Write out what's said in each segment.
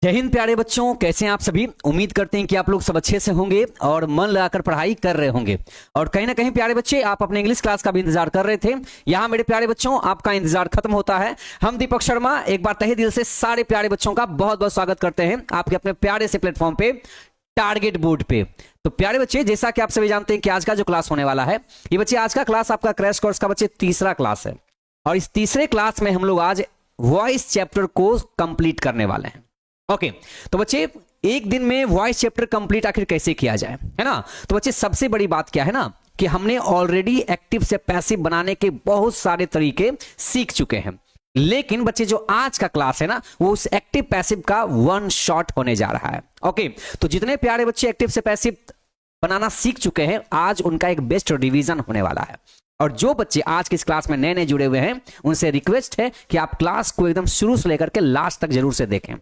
जय हिंद प्यारे बच्चों, कैसे हैं आप सभी। उम्मीद करते हैं कि आप लोग सब अच्छे से होंगे और मन लगाकर पढ़ाई कर रहे होंगे। और कहीं ना कहीं प्यारे बच्चे आप अपने इंग्लिश क्लास का भी इंतजार कर रहे थे। यहाँ मेरे प्यारे बच्चों आपका इंतजार खत्म होता है। हम दीपक शर्मा एक बार तहे दिल से सारे प्यारे बच्चों का बहुत बहुत स्वागत करते हैं आपके अपने प्यारे से प्लेटफॉर्म पे, टारगेट बोर्ड पे। तो प्यारे बच्चे, जैसा कि आप सभी जानते हैं कि आज का जो क्लास होने वाला है, ये बच्चे आज का क्लास आपका क्रैश कोर्स का बच्चे तीसरा क्लास है। और इस तीसरे क्लास में हम लोग आज वॉइस चैप्टर को कंप्लीट करने वाले हैं। ओके, तो बच्चे एक दिन में वॉइस चैप्टर कंप्लीट आखिर कैसे किया जाए, है ना। तो बच्चे सबसे बड़ी बात क्या है ना कि हमने ऑलरेडी एक्टिव से पैसिव बनाने के बहुत सारे तरीके सीख चुके हैं। लेकिन बच्चे जो आज का क्लास है ना, वो उस एक्टिव पैसिव का वन शॉट होने जा रहा है। ओके, तो जितने प्यारे बच्चे एक्टिव से पैसिव बनाना सीख चुके हैं, आज उनका एक बेस्ट रिवीजन होने वाला है। और जो बच्चे आज की इस क्लास में नए नए जुड़े हुए हैं, उनसे रिक्वेस्ट है कि आप क्लास को एकदम शुरू से लेकर के लास्ट तक जरूर से देखें।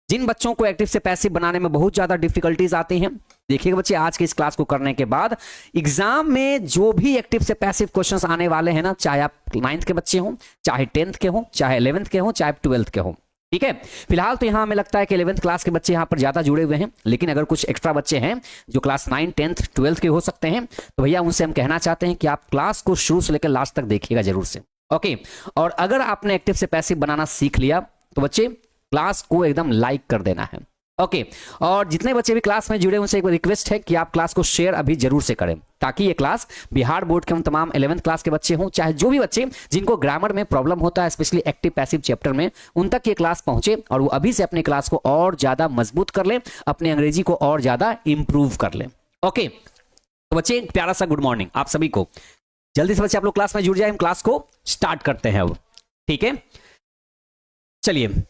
जिन बच्चों को एक्टिव से पैसिव बनाने में बहुत ज्यादा डिफिकल्टीज आती हैं, देखिएगा बच्चे आज की इस क्लास को करने के बाद एग्जाम में जो भी एक्टिव से पैसिव क्वेश्चंस आने वाले हैं ना, चाहे आप 9th के बच्चे हों, चाहे 10th के हों, चाहे 11th के हों, चाहे 12th के हों, ठीक है। फिलहाल तो यहां हमें लगता है कि 11th क्लास के बच्चे यहां पर ज्यादा जुड़े हुए हैं, लेकिन अगर कुछ एक्स्ट्रा बच्चे हैं जो क्लास 9, 10th, 12th के हो सकते हैं, तो भैया उनसे हम कहना चाहते हैं कि आप क्लास को शुरू से लेकर लास्ट तक देखिएगा जरूर से। ओके, और अगर आपने एक्टिव से पैसिव बनाना सीख लिया तो बच्चे क्लास को एकदम लाइक कर देना है। ओके, और जितने बच्चे भी क्लास में जुड़े उनसे एक रिक्वेस्ट है कि आप क्लास को शेयर अभी जरूर से करें, ताकि ये क्लास बिहार बोर्ड के हम तमाम 11th क्लास के बच्चे हों, चाहे जो भी बच्चे जिनको ग्रामर में प्रॉब्लम होता है, स्पेशली एक्टिव पैसिव चैप्टर में, उन तक ये क्लास पहुंचे और वो अभी से अपने क्लास को और ज्यादा मजबूत कर लें, अपने अंग्रेजी को और ज्यादा इंप्रूव कर लें। ओके, तो बच्चे एक प्यारा सा गुड मॉर्निंग आप सभी को। जल्दी से बच्चे आप लोग क्लास में जुड़ जाए, हम क्लास को स्टार्ट करते हैं अब, ठीक है। चलिए,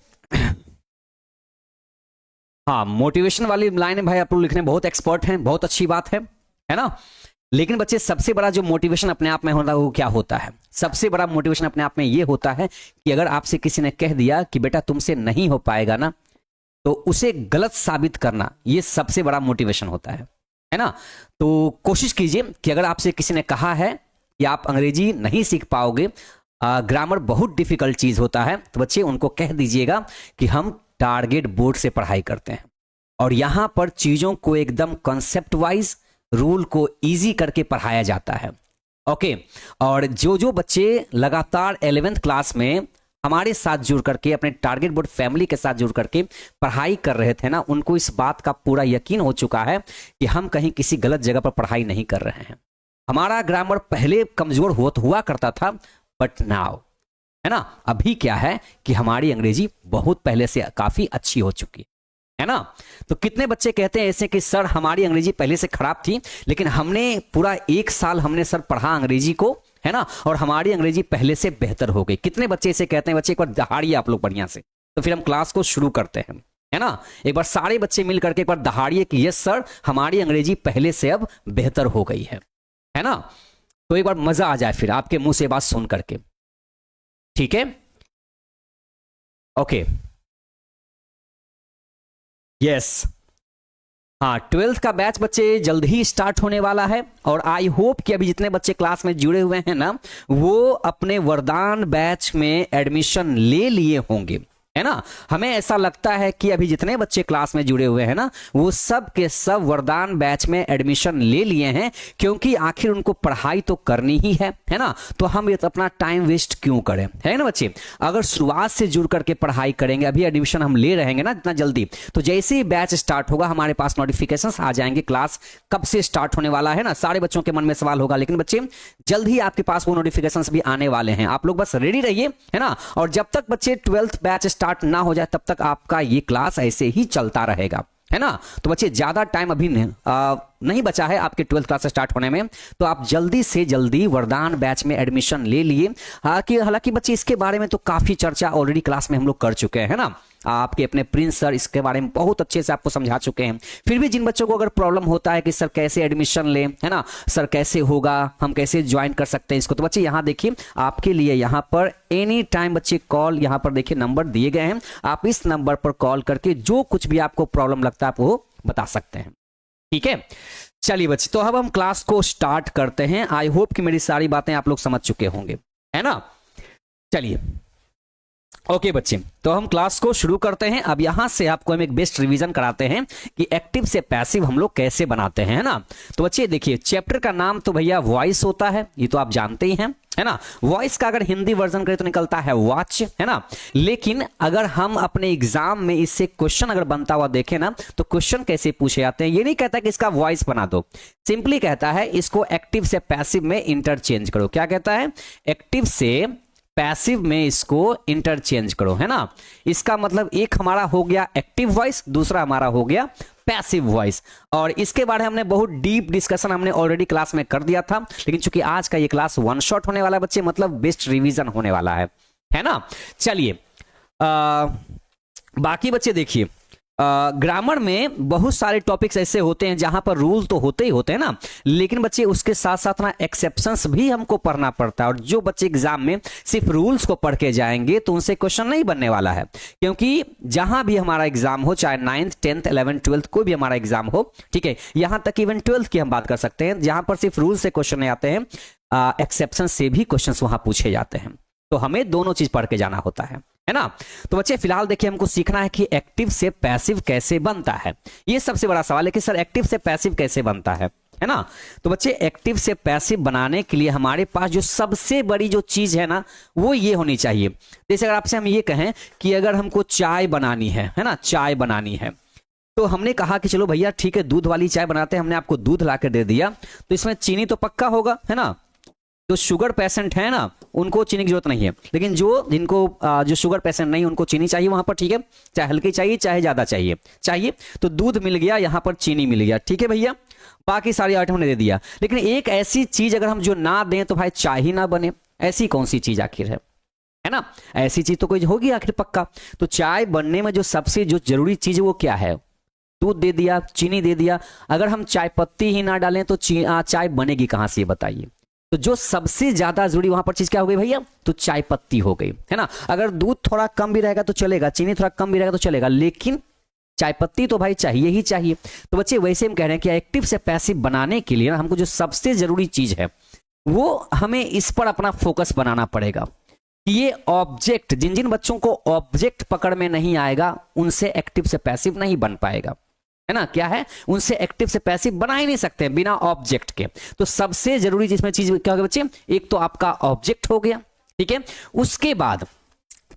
हाँ, मोटिवेशन वाली लाइन भाई आप लोग लिखने बहुत एक्सपर्ट हैं, बहुत अच्छी बात है ना। लेकिन बच्चे सबसे बड़ा जो मोटिवेशन अपने आप में होता है वो क्या होता है? सबसे बड़ा मोटिवेशन अपने आप में ये होता है कि अगर आपसे किसी ने कह दिया कि बेटा तुमसे नहीं हो पाएगा ना, तो उसे गलत साबित करना, ये सबसे बड़ा मोटिवेशन होता है ना। तो कोशिश कीजिए कि अगर आपसे किसी ने कहा है कि आप अंग्रेजी नहीं सीख पाओगे, ग्रामर बहुत डिफिकल्ट चीज होता है, तो बच्चे उनको कह दीजिएगा कि हम टारगेट बोर्ड से पढ़ाई करते हैं और यहां पर चीजों को एकदम कॉन्सेप्ट वाइज, रूल को इजी करके पढ़ाया जाता है। ओके, और जो जो बच्चे लगातार 11th क्लास में हमारे साथ जुड़ करके, अपने टारगेट बोर्ड फैमिली के साथ जुड़ करके पढ़ाई कर रहे थे ना, उनको इस बात का पूरा यकीन हो चुका है कि हम कहीं किसी गलत जगह पर पढ़ाई नहीं कर रहे हैं। हमारा ग्रामर पहले कमजोर हुआ करता था, बट नाउ, है ना, अभी क्या है कि हमारी अंग्रेजी बहुत पहले से काफी अच्छी हो चुकी है ना। तो कितने बच्चे कहते हैं ऐसे कि सर हमारी अंग्रेजी पहले से खराब थी, लेकिन हमने पूरा 1 साल हमने सर पढ़ा अंग्रेजी को, है ना, और हमारी अंग्रेजी पहले से बेहतर हो गई। कितने बच्चे इसे कहते हैं? बच्चे एक बार दहाड़िए आप लोग बढ़िया से, तो फिर हम क्लास को शुरू करते हैं, है ना। एक बार सारे बच्चे मिल करके एक बार दहाड़िए कि यस सर हमारी अंग्रेजी पहले से अब बेहतर हो गई है ना। तो एक बार मजा आ जाए फिर आपके मुंह से बात सुन करके, ठीक है। ओके, यस, हाँ, 12th का बैच बच्चे जल्द ही स्टार्ट होने वाला है और आई होप कि अभी जितने बच्चे क्लास में जुड़े हुए हैं ना, वो अपने वरदान बैच में एडमिशन ले लिए होंगे, है ना। हमें ऐसा लगता है कि अभी जितने बच्चे क्लास में जुड़े हुए हैं ना, वो सब के सब वरदान बैच में एडमिशन ले लिए हैं, क्योंकि आखिर उनको पढ़ाई तो करनी ही है ना। तो हम ये अपना टाइम वेस्ट क्यों करें, है ना बच्चे। अगर शुरुआत से जुड़ करके पढ़ाई करेंगे, अभी एडमिशन हम ले रहेंगे ना इतना जल्दी, तो जैसे ही बैच स्टार्ट होगा हमारे पास नोटिफिकेशंस आ जाएंगे क्लास कब से स्टार्ट होने वाला है ना। सारे बच्चों के मन में सवाल होगा, लेकिन बच्चे जल्द ही आपके पास वो नोटिफिकेशंस भी आने वाले हैं। आप लोग बस रेडी रहिए, है ना। और जब तक बच्चे 12th बैच स्टार्ट ना हो जाए तब तक आपका ये क्लास ऐसे ही चलता रहेगा, है ना। तो बच्चे ज्यादा टाइम अभी नहीं बचा है आपके 12th क्लास स्टार्ट होने में, तो आप जल्दी से जल्दी वरदान बैच में एडमिशन ले लिए। हालांकि बच्चे इसके बारे में तो काफी चर्चा ऑलरेडी क्लास में हम लोग कर चुके हैं ना। आपके अपने प्रिंस सर इसके बारे में बहुत अच्छे से आपको समझा चुके हैं। फिर भी जिन बच्चों को अगर प्रॉब्लम होता है कि सर कैसे एडमिशन लें, है ना, सर कैसे होगा, हम कैसे ज्वाइन कर सकते हैं इसको, तो बच्चे यहाँ देखिए आपके लिए यहाँ पर एनी टाइम बच्चे कॉल, यहाँ पर देखिए नंबर दिए गए हैं, आप इस नंबर पर कॉल करके जो कुछ भी आपको प्रॉब्लम लगता है आप वो बता सकते हैं, ठीक है। चलिए बच्चे, तो अब हम क्लास को स्टार्ट करते हैं। आई होप कि मेरी सारी बातें आप लोग समझ चुके होंगे, है ना। चलिए, ओके बच्चे, तो हम क्लास को शुरू करते हैं। अब यहां से आपको हम एक बेस्ट रिवीजन कराते हैं कि एक्टिव से पैसिव हम लोग कैसे बनाते हैं, है ना। तो बच्चे देखिए, चैप्टर का नाम तो भैया वॉइस होता है, ये तो आप जानते ही हैं, है ना। वॉइस का अगर हिंदी वर्जन करें तो निकलता है वॉच, है ना। लेकिन अगर हम अपने एग्जाम में इससे क्वेश्चन अगर बनता हुआ देखें ना, तो क्वेश्चन कैसे पूछे जाते हैं, ये नहीं कहता कि इसका वॉइस बना दो, सिंपली कहता है इसको एक्टिव से पैसिव में इंटरचेंज करो। क्या कहता है? एक्टिव से पैसिव में इसको इंटरचेंज करो, है ना। इसका मतलब एक हमारा हो गया एक्टिव वॉइस, दूसरा हमारा हो गया पैसिव वॉइस। और इसके बारे में हमने बहुत डीप डिस्कशन हमने ऑलरेडी क्लास में कर दिया था, लेकिन चूंकि आज का ये क्लास वन शॉट होने वाला है बच्चे, मतलब बेस्ट रिवीजन होने वाला है ना। चलिए बाकी बच्चे देखिए, ग्रामर में बहुत सारे टॉपिक्स ऐसे होते हैं जहां पर रूल तो होते ही होते हैं ना, लेकिन बच्चे उसके साथ साथ ना एक्सेप्शंस भी हमको पढ़ना पड़ता है। और जो बच्चे एग्जाम में सिर्फ रूल्स को पढ़ के जाएंगे तो उनसे क्वेश्चन नहीं बनने वाला है, क्योंकि जहां भी हमारा एग्जाम हो, चाहे 9th 10th 11th 12th कोई भी हमारा एग्जाम हो, ठीक है, यहां तक इवन 12th की हम बात कर सकते हैं, जहां पर सिर्फ रूल से क्वेश्चन नहीं आते हैं, एक्सेप्शन से भी क्वेश्चन वहां पूछे जाते हैं। तो हमें दोनों चीज पढ़ के जाना होता है ना। तो बच्चे फिलहाल देखिए, हमको सीखना है कि एक्टिव से पैसिव कैसे बनता है। ये सबसे बड़ा सवाल है कि सर एक्टिव से पैसिव कैसे बनता है ना। तो बच्चे एक्टिव से पैसिव बनाने के लिए हमारे पास जो सबसे बड़ी जो चीज है ना, वो ये होनी चाहिए। जैसे अगर आपसे हम ये कहें कि अगर हमको चाय बनानी है ना, चाय बनानी है, तो हमने कहा कि चलो भैया ठीक है, दूध वाली चाय बनाते हैं, हमने आपको दूध ला कर दे दिया, तो इसमें चीनी तो पक्का होगा, है ना। तो शुगर पेशेंट है ना, उनको चीनी की जरूरत नहीं है, लेकिन जिनको जो शुगर पेशेंट नहीं, उनको चीनी चाहिए वहां पर, ठीक है, चाहे हल्की चाहिए चाहे ज्यादा चाहिए। तो दूध मिल गया, यहां पर चीनी मिल गया, ठीक है भैया, बाकी सारी आइटम ने दे दिया। लेकिन एक ऐसी चीज अगर हम जो ना दें तो भाई चाय ही ना बने, ऐसी कौन सी चीज आखिर है ना। ऐसी चीज तो कोई होगी आखिर पक्का। तो चाय बनने में जो सबसे जो जरूरी चीज है वो क्या है? दूध दे दिया, चीनी दे दिया, अगर हम चाय पत्ती ही ना डालें तो चाय बनेगी कहां से, बताइए। तो जो सबसे ज्यादा जरूरी वहां पर चीज क्या हो गई भैया? तो चाय पत्ती हो गई, है ना। अगर दूध थोड़ा कम भी रहेगा तो चलेगा, चीनी थोड़ा कम भी रहेगा तो चलेगा, लेकिन चाय पत्ती तो भाई चाहिए ही चाहिए। तो बच्चे वैसे हम कह रहे हैं कि एक्टिव से पैसिव बनाने के लिए ना, हमको जो सबसे जरूरी चीज है वो हमें इस पर अपना फोकस बनाना पड़ेगा कि ये ऑब्जेक्ट, जिन जिन बच्चों को ऑब्जेक्ट पकड़ में नहीं आएगा उनसे एक्टिव से पैसिव नहीं बन पाएगा, है ना। क्या है? उनसे एक्टिव से पैसिव बना ही नहीं सकते बिना ऑब्जेक्ट के। तो सबसे जरूरी जिसमें चीज क्या होगी बच्चे? एक तो आपका ऑब्जेक्ट हो गया, ठीक है। उसके बाद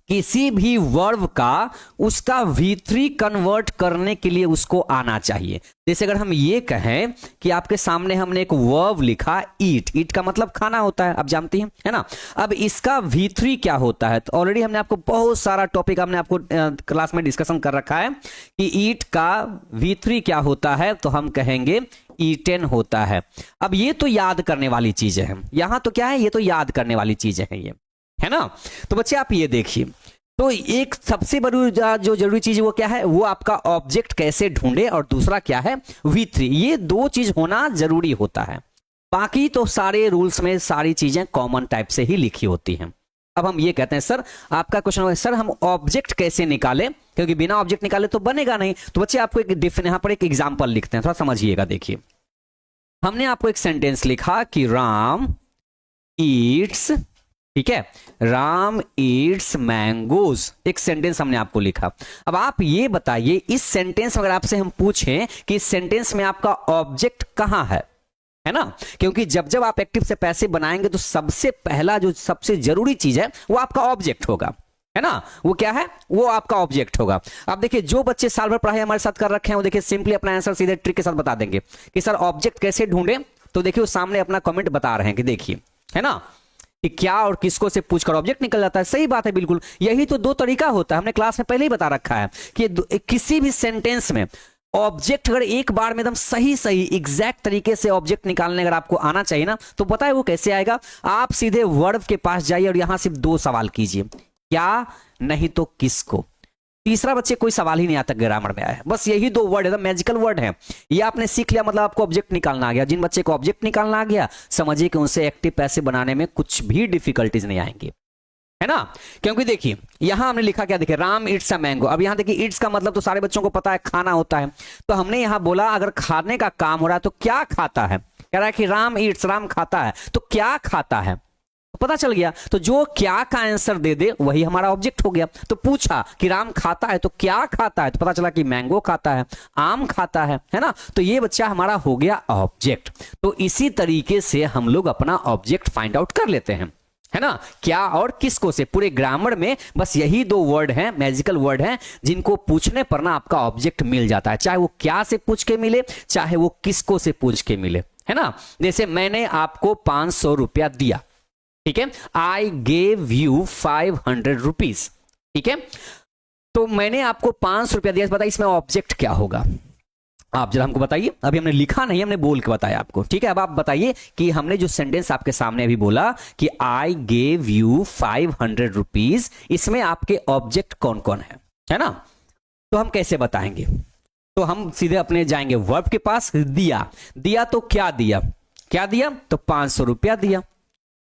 किसी भी वर्ब का उसका V3 कन्वर्ट करने के लिए उसको आना चाहिए। जैसे अगर हम ये कहें कि आपके सामने हमने एक वर्ब लिखा ईट, ईट का मतलब खाना होता है, आप जानती हैं, है ना। अब इसका V3 क्या होता है? तो ऑलरेडी हमने आपको बहुत सारा टॉपिक हमने आपको क्लास में डिस्कशन कर रखा है कि ईट का V3 क्या होता है, तो हम कहेंगे ईटेन होता है। अब ये तो याद करने वाली चीजें हैं, यहां तो क्या है, ये तो याद करने वाली चीजें हैं, ये है ना। तो बच्चे आप ये देखिए, तो एक सबसे बड़ी जो जरूरी चीज वो क्या है, वो आपका ऑब्जेक्ट कैसे ढूंढे, और दूसरा क्या है V3। ये दो चीज होना जरूरी होता है, बाकी तो सारे रूल्स में सारी चीजें कॉमन टाइप से ही लिखी होती हैं। अब हम ये कहते हैं सर, आपका क्वेश्चन है सर हम ऑब्जेक्ट कैसे निकालें, क्योंकि बिना ऑब्जेक्ट निकाले तो बनेगा नहीं। तो बच्चे आपको यहां पर एक एग्जाम्पल लिखते हैं, थोड़ा समझिएगा। देखिए, हमने आपको एक सेंटेंस लिखा कि राम ईट्स, ठीक है, राम ईट्स मैंगोज, एक सेंटेंस हमने आपको लिखा। अब आप ये बताइए, इस सेंटेंस में अगर आपसे हम पूछें कि इस सेंटेंस में आपका ऑब्जेक्ट कहां है ना, क्योंकि जब जब आप एक्टिव से पैसिव बनाएंगे तो सबसे पहला जो सबसे जरूरी चीज है वो आपका ऑब्जेक्ट होगा, है ना। वो क्या है? वो आपका ऑब्जेक्ट होगा। अब देखिए, जो बच्चे साल भर पढ़ाई हमारे साथ कर रखे हैं वो देखिए सिंपली अपना आंसर सीधे ट्रिक के साथ बता देंगे कि सर ऑब्जेक्ट कैसे ढूंढे। तो देखिए, वो सामने अपना कमेंट बता रहे हैं कि देखिए, है ना, कि क्या और किसको से पूछकर ऑब्जेक्ट निकल जाता है। सही बात है, बिल्कुल यही तो दो तरीका होता है, हमने क्लास में पहले ही बता रखा है कि किसी भी सेंटेंस में ऑब्जेक्ट अगर एक बार में एकदम सही एग्जैक्ट तरीके से ऑब्जेक्ट निकालने अगर आपको आना चाहिए ना, तो पता है वो कैसे आएगा? आप सीधे वर्ब के पास जाइए और यहां सिर्फ दो सवाल कीजिए, क्या नहीं तो किसको। तीसरा बच्चे कोई सवाल ही नहीं आता ग्रामर में आया, बस यही दो वर्ड एकदम मैजिकल वर्ड है, ये आपने सीख लिया, मतलब आपको ऑब्जेक्ट निकालना आ गया। जिन बच्चे को ऑब्जेक्ट निकालना आ गया, समझिए कि उनसे एक्टिव पैसिव बनाने में कुछ भी डिफिकल्टीज नहीं आएंगी, है ना। क्योंकि देखिए, यहां हमने लिखा क्या, देखिए राम ईट्स अ मैंगो। अब यहां देखिए, ईट्स का मतलब तो सारे बच्चों को पता है, खाना होता है। तो हमने यहां बोला अगर खाने का काम हो रहा है तो क्या खाता है, कह रहा है कि राम ईट्स, राम खाता है, तो क्या खाता है, पता चल गया। तो जो क्या का आंसर दे दे वही हमारा ऑब्जेक्ट हो गया। तो पूछा कि राम खाता है तो क्या खाता है, तो पता चला कि मैंगो खाता है, आम खाता है ना। तो ये बच्चा हमारा हो गया ऑब्जेक्ट। तो इसी तरीके से हम लोग अपना ऑब्जेक्ट फाइंड आउट कर लेते हैं, है ना। क्या और किसको से, पूरे ग्रामर में बस यही दो वर्ड हैं, मैजिकल वर्ड हैं, जिनको पूछने पर ना आपका ऑब्जेक्ट मिल जाता है, चाहे वो क्या से पूछ के मिले, चाहे वो किसको से पूछ के मिले, है ना। जैसे मैंने आपको 500 रुपया दिया, ठीक है, आई गेव यू 500 रुपीज, ठीक है। तो मैंने आपको 500 रुपया दिया, बताइए इसमें ऑब्जेक्ट क्या होगा, आप जरा हमको बताइए। अभी हमने लिखा नहीं, हमने बोल के बताया आपको, ठीक है। अब आप बताइए कि हमने जो सेंटेंस आपके सामने अभी बोला कि आई गेव यू 500 रुपीज, इसमें आपके ऑब्जेक्ट कौन कौन है ना। तो हम कैसे बताएंगे, तो हम सीधे अपने जाएंगे वर्ब के पास। दिया तो क्या दिया, तो 500 रुपया दिया,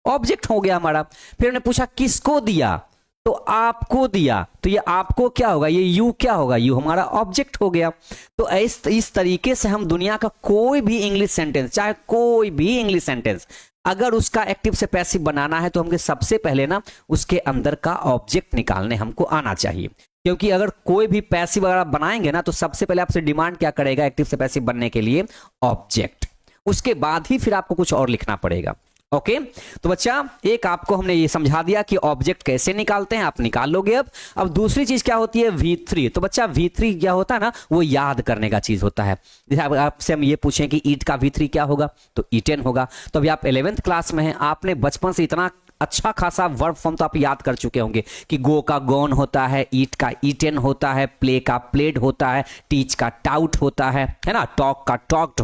ऑब्जेक्ट हो गया हमारा। फिर हमने पूछा किसको दिया, तो आपको दिया, तो ये आपको क्या होगा, ये यू क्या होगा, यू हमारा ऑब्जेक्ट हो गया। तो इस तरीके से हम दुनिया का कोई भी इंग्लिश सेंटेंस, चाहे कोई भी इंग्लिश सेंटेंस, अगर उसका एक्टिव से पैसिव बनाना है तो हमको सबसे पहले ना उसके अंदर का ऑब्जेक्ट निकालने हमको आना चाहिए। क्योंकि अगर कोई भी पैसिव अगर आप बनाएंगे ना तो सबसे पहले आपसे डिमांड क्या करेगा एक्टिव से पैसिव बनने के लिए, ऑब्जेक्ट। उसके बाद ही फिर आपको कुछ और लिखना पड़ेगा। ओके तो बच्चा एक आपको हमने ये समझा दिया कि ऑब्जेक्ट कैसे निकालते हैं, आप निकाल लोगे। अब दूसरी चीज क्या होती है, V3। तो बच्चा V3 क्या होता है ना, वो याद करने का चीज होता है। जैसे आपसे हम ये पूछें कि ईट का V3 क्या होगा, तो ईटेन होगा। तो अभी आप 11th क्लास में हैं, आपने बचपन से इतना अच्छा खासा वर्ब फॉर्म तो आप याद कर चुके होंगे कि गो का गोन होता है, ईट का ईटेन होता है, प्ले का प्लेड होता है, टीच का टाउट होता है ना, टॉक का टॉक्ड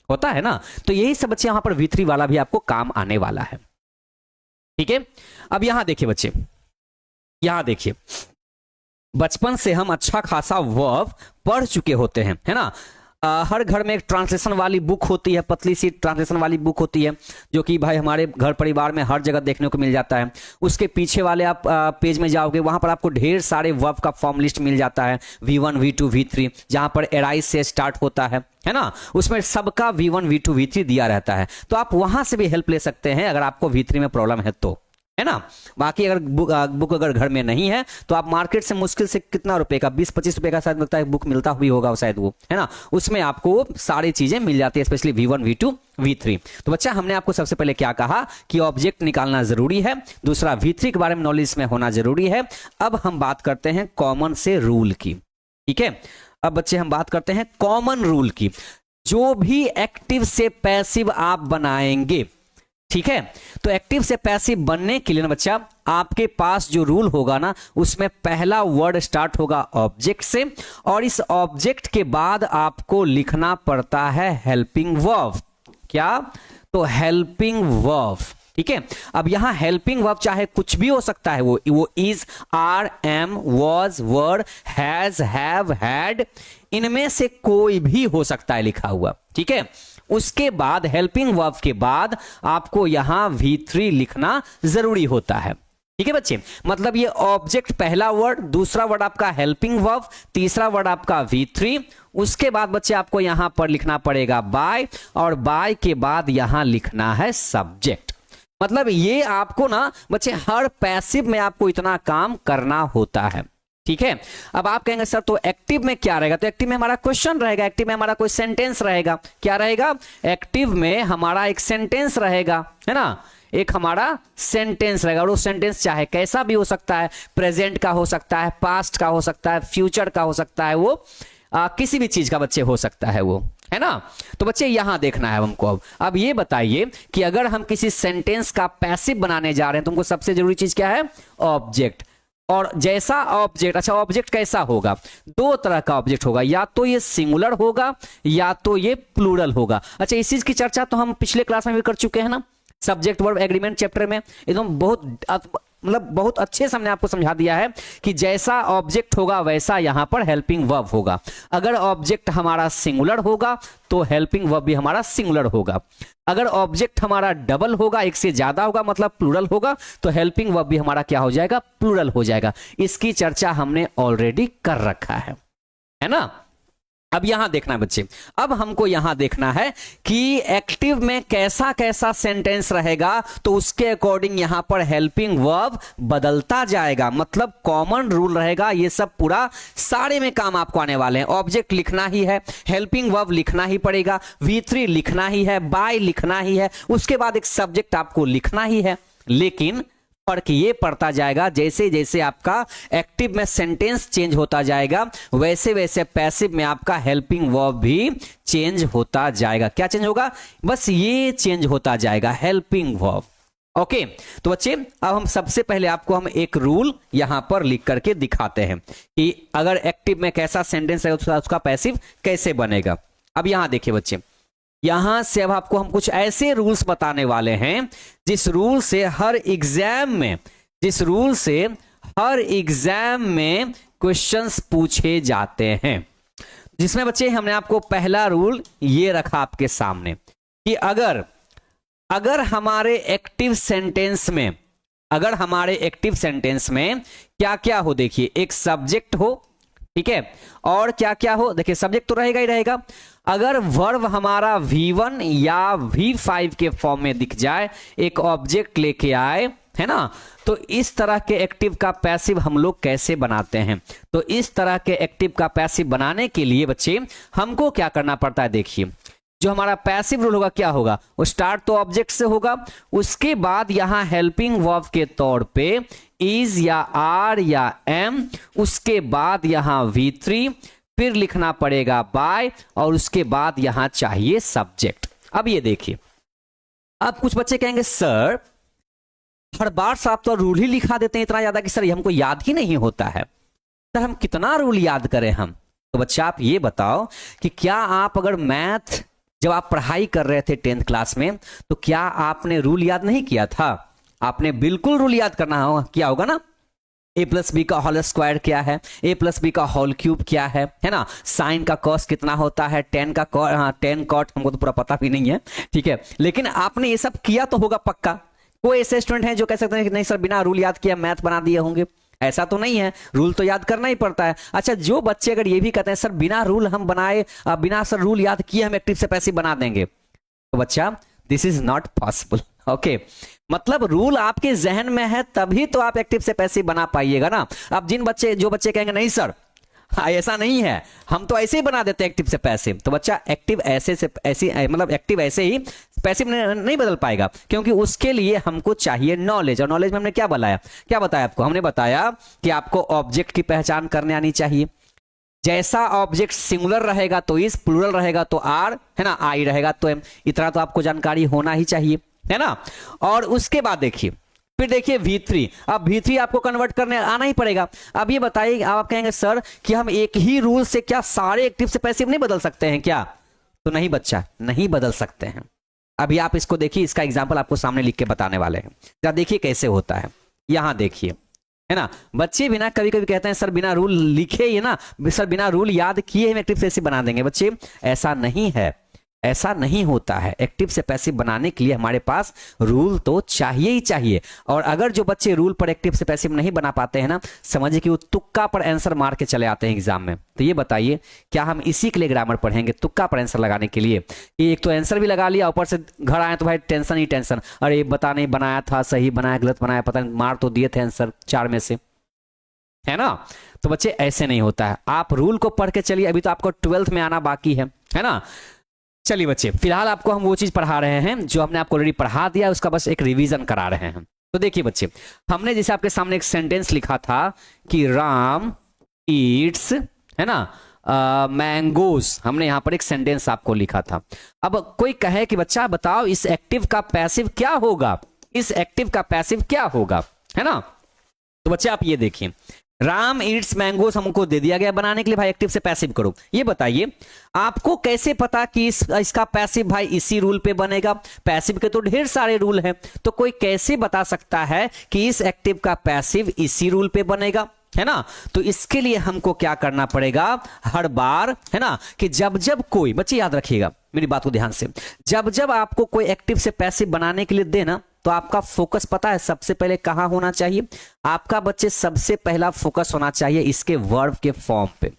होता है ना। तो यही सब बच्चे यहां पर V3 वाला भी आपको काम आने वाला है, ठीक है। अब यहां देखिए बच्चे, यहां देखिए, बचपन से हम अच्छा खासा वर्ब पढ़ चुके होते हैं, है ना। हर घर में एक ट्रांसलेशन वाली बुक होती है, पतली सी ट्रांसलेशन वाली बुक होती है, जो कि भाई हमारे घर परिवार में हर जगह देखने को मिल जाता है। उसके पीछे वाले आप पेज में जाओगे, वहां पर आपको ढेर सारे वर्ब का फॉर्म लिस्ट मिल जाता है, V1 V2 V3, जहां पर एराइज से स्टार्ट होता है ना। उसमें सबका V1 V2 V3 दिया रहता है। तो आप वहां से भी हेल्प ले सकते हैं अगर आपको V3 में प्रॉब्लम है तो, है ना। बाकी अगर बुक अगर घर में नहीं है तो आप मार्केट से मुश्किल से कितना रुपए का, 20-25 रुपए का शायद लगता है बुक मिलता भी होगा शायद वो, है ना। उसमें आपको सारी चीजें मिल जाती है, स्पेशली V1 V2 V3। तो बच्चा हमने आपको सबसे पहले क्या कहा कि ऑब्जेक्ट निकालना जरूरी है, दूसरा V3 के बारे में नॉलेज में होना जरूरी है। अब हम बात करते हैं कॉमन से रूल की, ठीक है। अब बच्चे हम बात करते हैं कॉमन रूल की। जो भी एक्टिव से पैसिव आप बनाएंगे, ठीक है, तो एक्टिव से पैसिव बनने के लिए ना बच्चा आपके पास जो रूल होगा ना, उसमें पहला वर्ड स्टार्ट होगा ऑब्जेक्ट से, और इस ऑब्जेक्ट के बाद आपको लिखना पड़ता है हेल्पिंग वर्ब। क्या, तो हेल्पिंग वर्ब, ठीक है। अब यहां हेल्पिंग वर्ब चाहे कुछ भी हो सकता है, वो is, are, am, was, were, has, have, had, इनमें से कोई भी हो सकता है लिखा हुआ, ठीक है। उसके बाद हेल्पिंग वर्ब के बाद आपको यहां V3 लिखना जरूरी होता है, ठीक है बच्चे। मतलब ये ऑब्जेक्ट पहला वर्ड, दूसरा वर्ड आपका हेल्पिंग वर्ब, तीसरा वर्ड आपका V3। उसके बाद बच्चे आपको यहां पर लिखना पड़ेगा बाय, और बाय के बाद यहां लिखना है सब्जेक्ट। मतलब ये आपको ना बच्चे हर पैसिव में आपको इतना काम करना होता है, ठीक है। अब आप कहेंगे सर तो एक्टिव में क्या रहेगा, तो एक्टिव में हमारा क्वेश्चन रहेगा, एक्टिव में हमारा कोई सेंटेंस रहेगा। क्या रहेगा, एक्टिव में हमारा एक सेंटेंस रहेगा, है ना, एक हमारा सेंटेंस रहेगा। और वो सेंटेंस चाहे कैसा भी हो सकता है, प्रेजेंट का हो सकता है, पास्ट का हो सकता है, फ्यूचर का हो सकता है, वो किसी भी चीज का बच्चे हो सकता है वो, है ना। तो बच्चे यहां देखना है हमको। अब ये बताइए कि अगर हम किसी सेंटेंस का पैसिव बनाने जा रहे हैं तो हमको सबसे जरूरी चीज क्या है, ऑब्जेक्ट। और जैसा ऑब्जेक्ट, अच्छा ऑब्जेक्ट कैसा होगा, दो तरह का ऑब्जेक्ट होगा, या तो ये सिंगुलर होगा या तो ये प्लूरल होगा। अच्छा इस चीज की चर्चा तो हम पिछले क्लास में भी कर चुके हैं ना, सब्जेक्ट वर्ब एग्रीमेंट चैप्टर में। एकदम बहुत अच्छे से हमने आपको समझा दिया है कि जैसा ऑब्जेक्ट होगा वैसा यहां पर हेल्पिंग वर्ब होगा। अगर ऑब्जेक्ट हमारा सिंगुलर होगा तो हेल्पिंग वर्ब भी हमारा सिंगुलर होगा। अगर ऑब्जेक्ट हमारा डबल होगा, एक से ज्यादा होगा, मतलब प्लूरल होगा, तो हेल्पिंग वर्ब भी हमारा क्या हो जाएगा, प्लूरल हो जाएगा। इसकी चर्चा हमने ऑलरेडी कर रखा है ना। अब यहां देखना बच्चे, अब हमको यहां देखना है कि एक्टिव में कैसा कैसा सेंटेंस रहेगा, तो उसके अकॉर्डिंग यहां पर हेल्पिंग वर्ब बदलता जाएगा। मतलब कॉमन रूल रहेगा, ये सब पूरा सारे में काम आपको आने वाले हैं। ऑब्जेक्ट लिखना ही है, हेल्पिंग वर्ब लिखना ही पड़ेगा, V3 लिखना ही है, बाय लिखना ही है, उसके बाद एक सब्जेक्ट आपको लिखना ही है। लेकिन फर्क ये पड़ता जाएगा, जैसे जैसे आपका एक्टिव में सेंटेंस चेंज होता जाएगा, वैसे वैसे पैसिव में आपका हेल्पिंग वर्ब भी चेंज होता जाएगा। क्या चेंज होगा? बस ये चेंज होता जाएगा, हेल्पिंग वर्ब। ओके, तो बच्चे अब हम सबसे पहले आपको हम एक रूल यहां पर लिख करके दिखाते हैं कि अगर एक्टिव में कैसा सेंटेंस है उसका पैसिव कैसे बनेगा। अब यहां देखिए बच्चे, यहां से अब आपको हम कुछ ऐसे रूल्स बताने वाले हैं जिस रूल से हर एग्जाम में क्वेश्चंस पूछे जाते हैं। जिसमें बच्चे हमने आपको पहला रूल ये रखा आपके सामने कि अगर हमारे एक्टिव सेंटेंस में क्या क्या हो, देखिए एक सब्जेक्ट हो, ठीक है, और क्या क्या हो, देखिए सब्जेक्ट तो रहेगा ही रहेगा। अगर वर्ब हमारा V1 या V5 के फॉर्म में दिख जाए, एक ऑब्जेक्ट लेके आए, है ना, तो इस तरह के एक्टिव का पैसिव हम लोग कैसे बनाते हैं। तो इस तरह के एक्टिव का पैसिव बनाने के लिए बच्चे हमको क्या करना पड़ता है, देखिए जो हमारा पैसिव रूल होगा क्या होगा, वो स्टार्ट तो ऑब्जेक्ट से होगा, उसके बाद यहां हेल्पिंग वर्ब के तौर पे इज या आर या एम, उसके बाद यहां V3, फिर लिखना पड़ेगा बाय, और उसके बाद यहां चाहिए सब्जेक्ट। अब ये देखिए, अब कुछ बच्चे कहेंगे सर हर बार से आप तो रूल ही लिखा देते हैं इतना ज्यादा कि सर हमको याद ही नहीं होता है, सर हम कितना रूल याद करें हम। तो बच्चा आप ये बताओ कि क्या आप अगर मैथ जब आप पढ़ाई कर रहे थे 10th क्लास में, तो क्या आपने रूल याद नहीं किया था? आपने बिल्कुल रूल याद किया होगा ना। A+B का होल स्क्वायर क्या है, A+B का होल क्यूब क्या है ना, साइन का कॉस कितना होता है, टेन कॉट हमको तो पूरा पता भी नहीं है, ठीक है, लेकिन आपने ये सब किया तो होगा पक्का। कोई ऐसे स्टूडेंट है जो कह सकते हैं कि नहीं सर बिना रूल याद किया मैथ बना दिए होंगे? ऐसा तो नहीं है, रूल तो याद करना ही पड़ता है। अच्छा, जो बच्चे अगर ये भी कहते हैं सर बिना रूल हम बनाए, बिना सर रूल याद किए हम एक्टिव से पैसिव बना देंगे, तो बच्चा this is not possible. Okay, मतलब रूल आपके जहन में है तभी तो आप एक्टिव से पैसिव बना पाइएगा ना। अब जो बच्चे कहेंगे नहीं सर ऐसा नहीं है, हम तो ऐसे ही बना देते हैं एक्टिव से पैसिव, तो बच्चा एक्टिव एक्टिव ऐसे ही पैसिव नहीं बदल पाएगा, क्योंकि उसके लिए हमको चाहिए नॉलेज। और नॉलेज में हमने क्या बताया आपको? हमने बताया कि आपको ऑब्जेक्ट की पहचान करने आनी चाहिए। जैसा ऑब्जेक्ट सिंगुलर रहेगा तो इस, प्लूरल रहेगा तो आर, है ना, आई रहेगा तो एम, इतना तो आपको जानकारी होना ही चाहिए, है ना। और उसके बाद देखिए, फिर देखिए V3, अब V3 आपको कन्वर्ट करने आना ही पड़ेगा। अब ये बताइए, आप कहेंगे सर कि हम एक ही रूल से क्या सारे एक्टिव से पैसिव नहीं बदल सकते हैं क्या? तो नहीं बच्चा, नहीं बदल सकते हैं। अभी आप इसको देखिए, इसका एग्जाम्पल आपको सामने लिख के बताने वाले हैं, जरा देखिए कैसे होता है। यहां देखिए, है ना, बच्चे बिना कभी कभी कहते हैं सर बिना रूल लिखे ही ना, सर बिना रूल याद किए हम एक्टिव से पैसिव बना देंगे। बच्चे ऐसा नहीं है, ऐसा नहीं होता है। एक्टिव से पैसिव बनाने के लिए हमारे पास रूल तो चाहिए ही चाहिए। और अगर जो बच्चे रूल पर एक्टिव से पैसिव नहीं बना पाते हैं ना, समझिए कि वो तुक्का पर आंसर मार के चले आते हैं एग्जाम में। तो ये बताइए, क्या हम इसी के लिए ग्रामर पढ़ेंगे, तुक्का पर आंसर लगाने के लिए? एक तो आंसर भी लगा लिया, ऊपर से घर आए तो भाई टेंशन ही टेंशन, अरे बता नहीं बनाया था, सही बनाया गलत बनाया, पता नहीं, मार तो दिए थे आंसर 4 में से, है ना। तो बच्चे ऐसे नहीं होता है, आप रूल को पढ़ के चलिए। अभी तो आपको 12th में आना बाकी है ना। चलिए बच्चे, फिलहाल आपको हम वो चीज पढ़ा रहे हैं जो हमने आपको ऑलरेडी पढ़ा दिया, उसका बस एक रिवीजन करा रहे हैं। तो देखिए बच्चे, हमने जैसे आपके सामने एक सेंटेंस लिखा था कि राम ईट्स, है ना, मैंगोज, हमने यहां पर एक सेंटेंस आपको लिखा था। अब कोई कहे कि बच्चा बताओ इस एक्टिव का पैसिव क्या होगा, इस एक्टिव का पैसिव क्या होगा, है ना। तो बच्चे आप ये देखिए, राम ईट्स मैंगोज हमको दे दिया गया बनाने के लिए, भाई एक्टिव से पैसिव करो। ये बताइए आपको कैसे पता कि इसका पैसिव भाई इसी रूल पे बनेगा? पैसिव के तो ढेर सारे रूल हैं, तो कोई कैसे बता सकता है कि इस एक्टिव का पैसिव इसी रूल पे बनेगा, है ना। तो इसके लिए हमको क्या करना पड़ेगा, हर बार, है ना, कि जब जब कोई, बच्चे याद रखिएगा मेरी बात को ध्यान से, जब जब आपको कोई एक्टिव से पैसिव बनाने के लिए देना, तो आपका फोकस पता है सबसे पहले कहां होना चाहिए? आपका बच्चे सबसे पहला फोकस होना चाहिए इसके वर्ब के फॉर्म पे।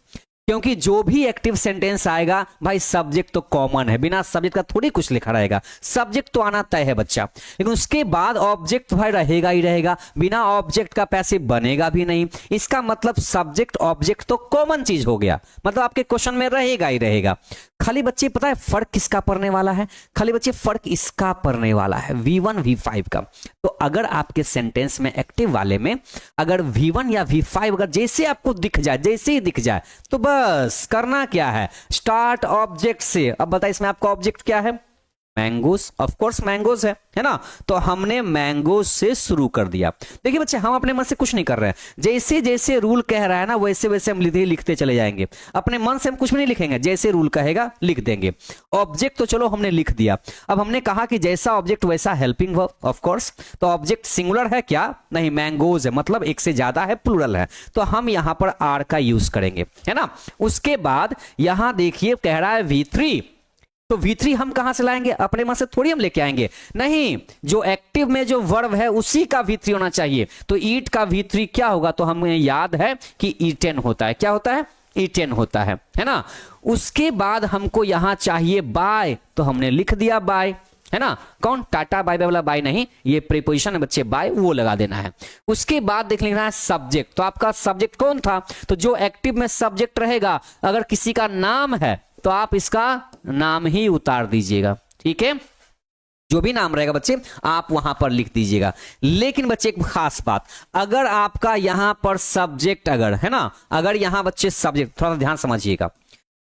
क्योंकि जो भी एक्टिव सेंटेंस आएगा भाई सब्जेक्ट तो कॉमन है, बिना सब्जेक्ट का थोड़ी कुछ लिखा रहेगा, सब्जेक्ट तो आना तय है बच्चा। लेकिन उसके बाद ऑब्जेक्ट भाई रहेगा ही रहेगा, बिना ऑब्जेक्ट का पैसिव बनेगा भी नहीं। इसका मतलब सब्जेक्ट ऑब्जेक्ट तो कॉमन चीज हो गया, मतलब आपके क्वेश्चन में रहेगा ही रहेगा। खाली बच्चे पता है फर्क किसका पड़ने वाला है, खाली बच्चे फर्क इसका पड़ने वाला है V1 V5 का। तो अगर आपके सेंटेंस में एक्टिव वाले में अगर V1 या V5 अगर जैसे आपको दिख जाए, जैसे ही दिख जाए, तो बस करना क्या है, स्टार्ट ऑब्जेक्ट से। अब बताइए इसमें आपका ऑब्जेक्ट क्या है, मैंगोस, ऑफ कोर्स मैंगोस है ना। तो हमने मैंगोस से शुरू कर दिया। देखिए बच्चे हम अपने मन से कुछ नहीं कर रहे हैं, जैसे जैसे रूल कह रहा है ना वैसे वैसे हम लिखते चले जाएंगे, अपने मन से हम कुछ भी नहीं लिखेंगे, जैसे रूल कहेगा लिख देंगे। ऑब्जेक्ट तो चलो हमने लिख दिया, अब हमने कहा कि जैसा ऑब्जेक्ट वैसा हेल्पिंग वर्ब, ऑफ कोर्स। तो ऑब्जेक्ट सिंगुलर है क्या, नहीं मैंगोज है, मतलब एक से ज्यादा है, प्लूरल है, तो हम यहां पर आर का यूज करेंगे, है ना। उसके बाद यहां देखिए कह रहा है V3, तो V3 हम कहां से लाएंगे, अपने मन से थोड़ी हम लेके आएंगे, नहीं, जो एक्टिव में जो वर्ब है उसी का V3 होना चाहिए। तो ईट का V3 क्या होगा, तो हमें याद है कि ईटेन होता है, क्या होता है, ईटेन होता है ना। उसके बाद हमको यहां चाहिए बाय, तो हमने लिख दिया बाय, है ना। कौन, टाटा बाय बाय वाला बाय नहीं, ये प्रीपोजिशन है बच्चे बाय, वो लगा देना है। उसके बाद देख लेना है सब्जेक्ट, तो आपका सब्जेक्ट कौन था, तो जो एक्टिव में सब्जेक्ट रहेगा, अगर किसी का नाम है तो आप इसका नाम ही उतार दीजिएगा, ठीक है, जो भी नाम रहेगा बच्चे आप वहां पर लिख दीजिएगा। लेकिन बच्चे एक खास बात, अगर आपका यहां पर सब्जेक्ट अगर है ना, अगर यहां बच्चे सब्जेक्ट, थोड़ा सा ध्यान समझिएगा,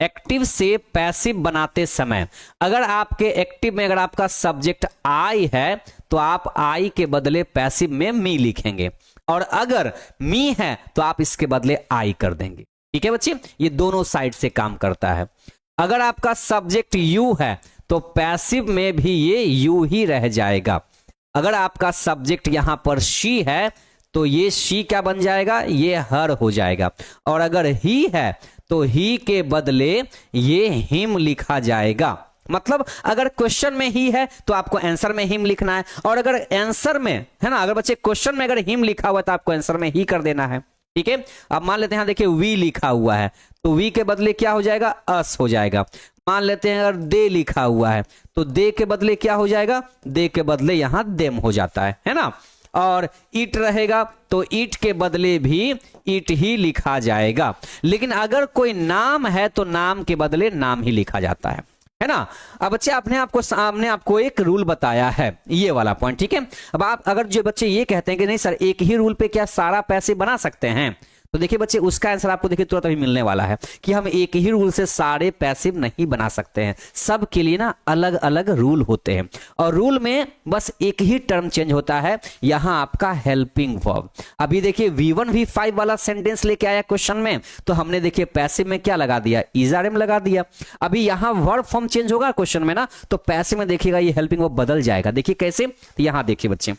एक्टिव से पैसिव बनाते समय अगर आपके एक्टिव में अगर आपका सब्जेक्ट आई है तो आप आई के बदले पैसिव में मी लिखेंगे, और अगर मी है तो आप इसके बदले आई कर देंगे, ठीक है बच्चे, ये दोनों साइड से काम करता है। अगर आपका सब्जेक्ट यू है तो पैसिव में भी ये यू ही रह जाएगा। अगर आपका सब्जेक्ट यहां पर शी है तो ये शी क्या बन जाएगा, ये हर हो जाएगा। और अगर ही है तो ही के बदले ये हिम लिखा जाएगा। मतलब अगर क्वेश्चन में ही है तो आपको आंसर में हिम लिखना है, और अगर आंसर में है ना, अगर बच्चे क्वेश्चन में अगर हिम लिखा हुआ है तो आपको आंसर में ही कर देना है, ठीक है। अब मान लेते हैं देखिए वी लिखा हुआ है तो वी के बदले क्या हो जाएगा, अस हो जाएगा। मान लेते हैं अगर दे लिखा हुआ है तो दे के बदले क्या हो जाएगा, दे के बदले यहां देम हो जाता है ना। और ईट रहेगा तो ईट के बदले भी ईट ही लिखा जाएगा। लेकिन अगर कोई नाम है तो नाम के बदले नाम ही लिखा जाता है ना। अब बच्चे आपने आपको एक रूल बताया है, ये वाला पॉइंट, ठीक है। अब आप अगर जो बच्चे ये कहते हैं कि नहीं सर एक ही रूल पे क्या सारा पैसे बना सकते हैं, तो देखिए बच्चे उसका आंसर आपको देखिए तुरंत अभी मिलने वाला है कि हम एक ही रूल से सारे पैसिव नहीं बना सकते हैं, सब के लिए ना अलग अलग रूल होते हैं, और रूल में बस एक ही टर्म चेंज होता है, यहां आपका हेल्पिंग वर्ब। अभी देखिए V1 V5 वाला सेंटेंस लेके आया क्वेश्चन में, तो हमने देखिए पैसिव में क्या लगा दिया, इजआरएम लगा दिया। अभी यहां वर्ब फॉर्म चेंज होगा क्वेश्चन में ना, तो पैसिव में देखिएगा ये हेल्पिंग वर्ब बदल जाएगा। देखिए कैसे, तो यहां देखिए बच्चे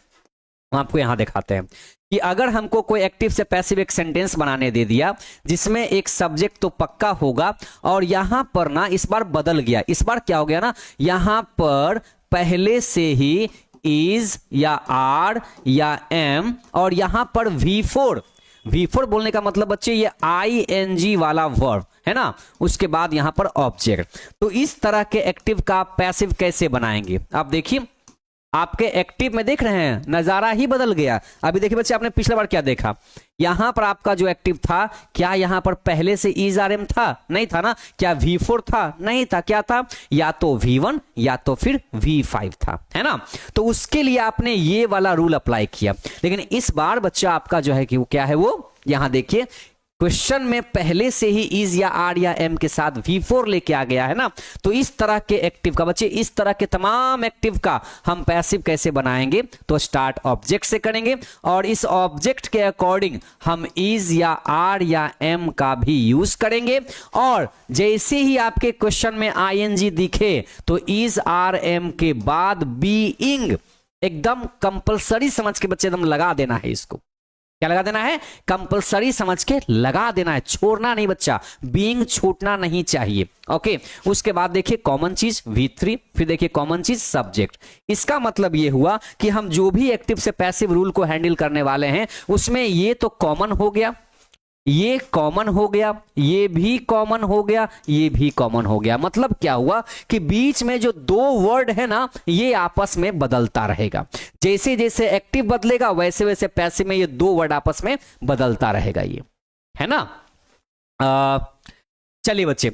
हम आपको यहां दिखाते हैं कि अगर हमको कोई एक्टिव से पैसिव एक सेंटेंस बनाने दे दिया जिसमें एक सब्जेक्ट तो पक्का होगा, और यहां पर ना इस बार बदल गया, इस बार क्या हो गया ना, यहां पर पहले से ही इज या आर या एम, और यहां पर V4 बोलने का मतलब बच्चे ये ING वाला वर्ब है ना, उसके बाद यहां पर ऑब्जेक्ट। तो इस तरह के एक्टिव का पैसिव कैसे बनाएंगे, आप देखिए आपके एक्टिव में देख रहे हैं नजारा ही बदल गया। अभी देखिए बच्चे आपने पिछले बार क्या देखा, यहां पर आपका जो एक्टिव था क्या यहां पर पहले से इजआरएम था, नहीं था ना। क्या V4 था, नहीं था। क्या था, या तो V1 या तो फिर V5 था, है ना। तो उसके लिए आपने ये वाला रूल अप्लाई किया। लेकिन इस बार बच्चा आपका जो है कि वो क्या है, वो यहां देखिए क्वेश्चन में पहले से ही इज या आर या एम के साथ V4 लेके आ गया है ना। तो इस तरह के एक्टिव का बच्चे, इस तरह के तमाम एक्टिव का हम पैसिव कैसे बनाएंगे, तो स्टार्ट ऑब्जेक्ट से करेंगे, और इस ऑब्जेक्ट के अकॉर्डिंग हम इज या आर या एम का भी यूज करेंगे। और जैसे ही आपके क्वेश्चन में ING दिखे तो इज आर एम के बाद बीइंग एकदम कंपलसरी समझ के बच्चे एकदम लगा देना है। इसको क्या लगा देना है, कंपलसरी समझ के लगा देना है, छोड़ना नहीं बच्चा, बीइंग छूटना नहीं चाहिए। ओके, उसके बाद देखिए कॉमन चीज V3, फिर देखिए कॉमन चीज सब्जेक्ट। इसका मतलब ये हुआ कि हम जो भी एक्टिव से पैसिव रूल को हैंडल करने वाले हैं उसमें ये तो कॉमन हो गया, ये कॉमन हो गया, ये भी कॉमन हो गया, ये भी कॉमन हो गया। मतलब क्या हुआ कि बीच में जो दो वर्ड है ना, ये आपस में बदलता रहेगा। जैसे जैसे एक्टिव बदलेगा वैसे वैसे पैसिव में ये दो वर्ड आपस में बदलता रहेगा, ये है ना। चलिए बच्चे,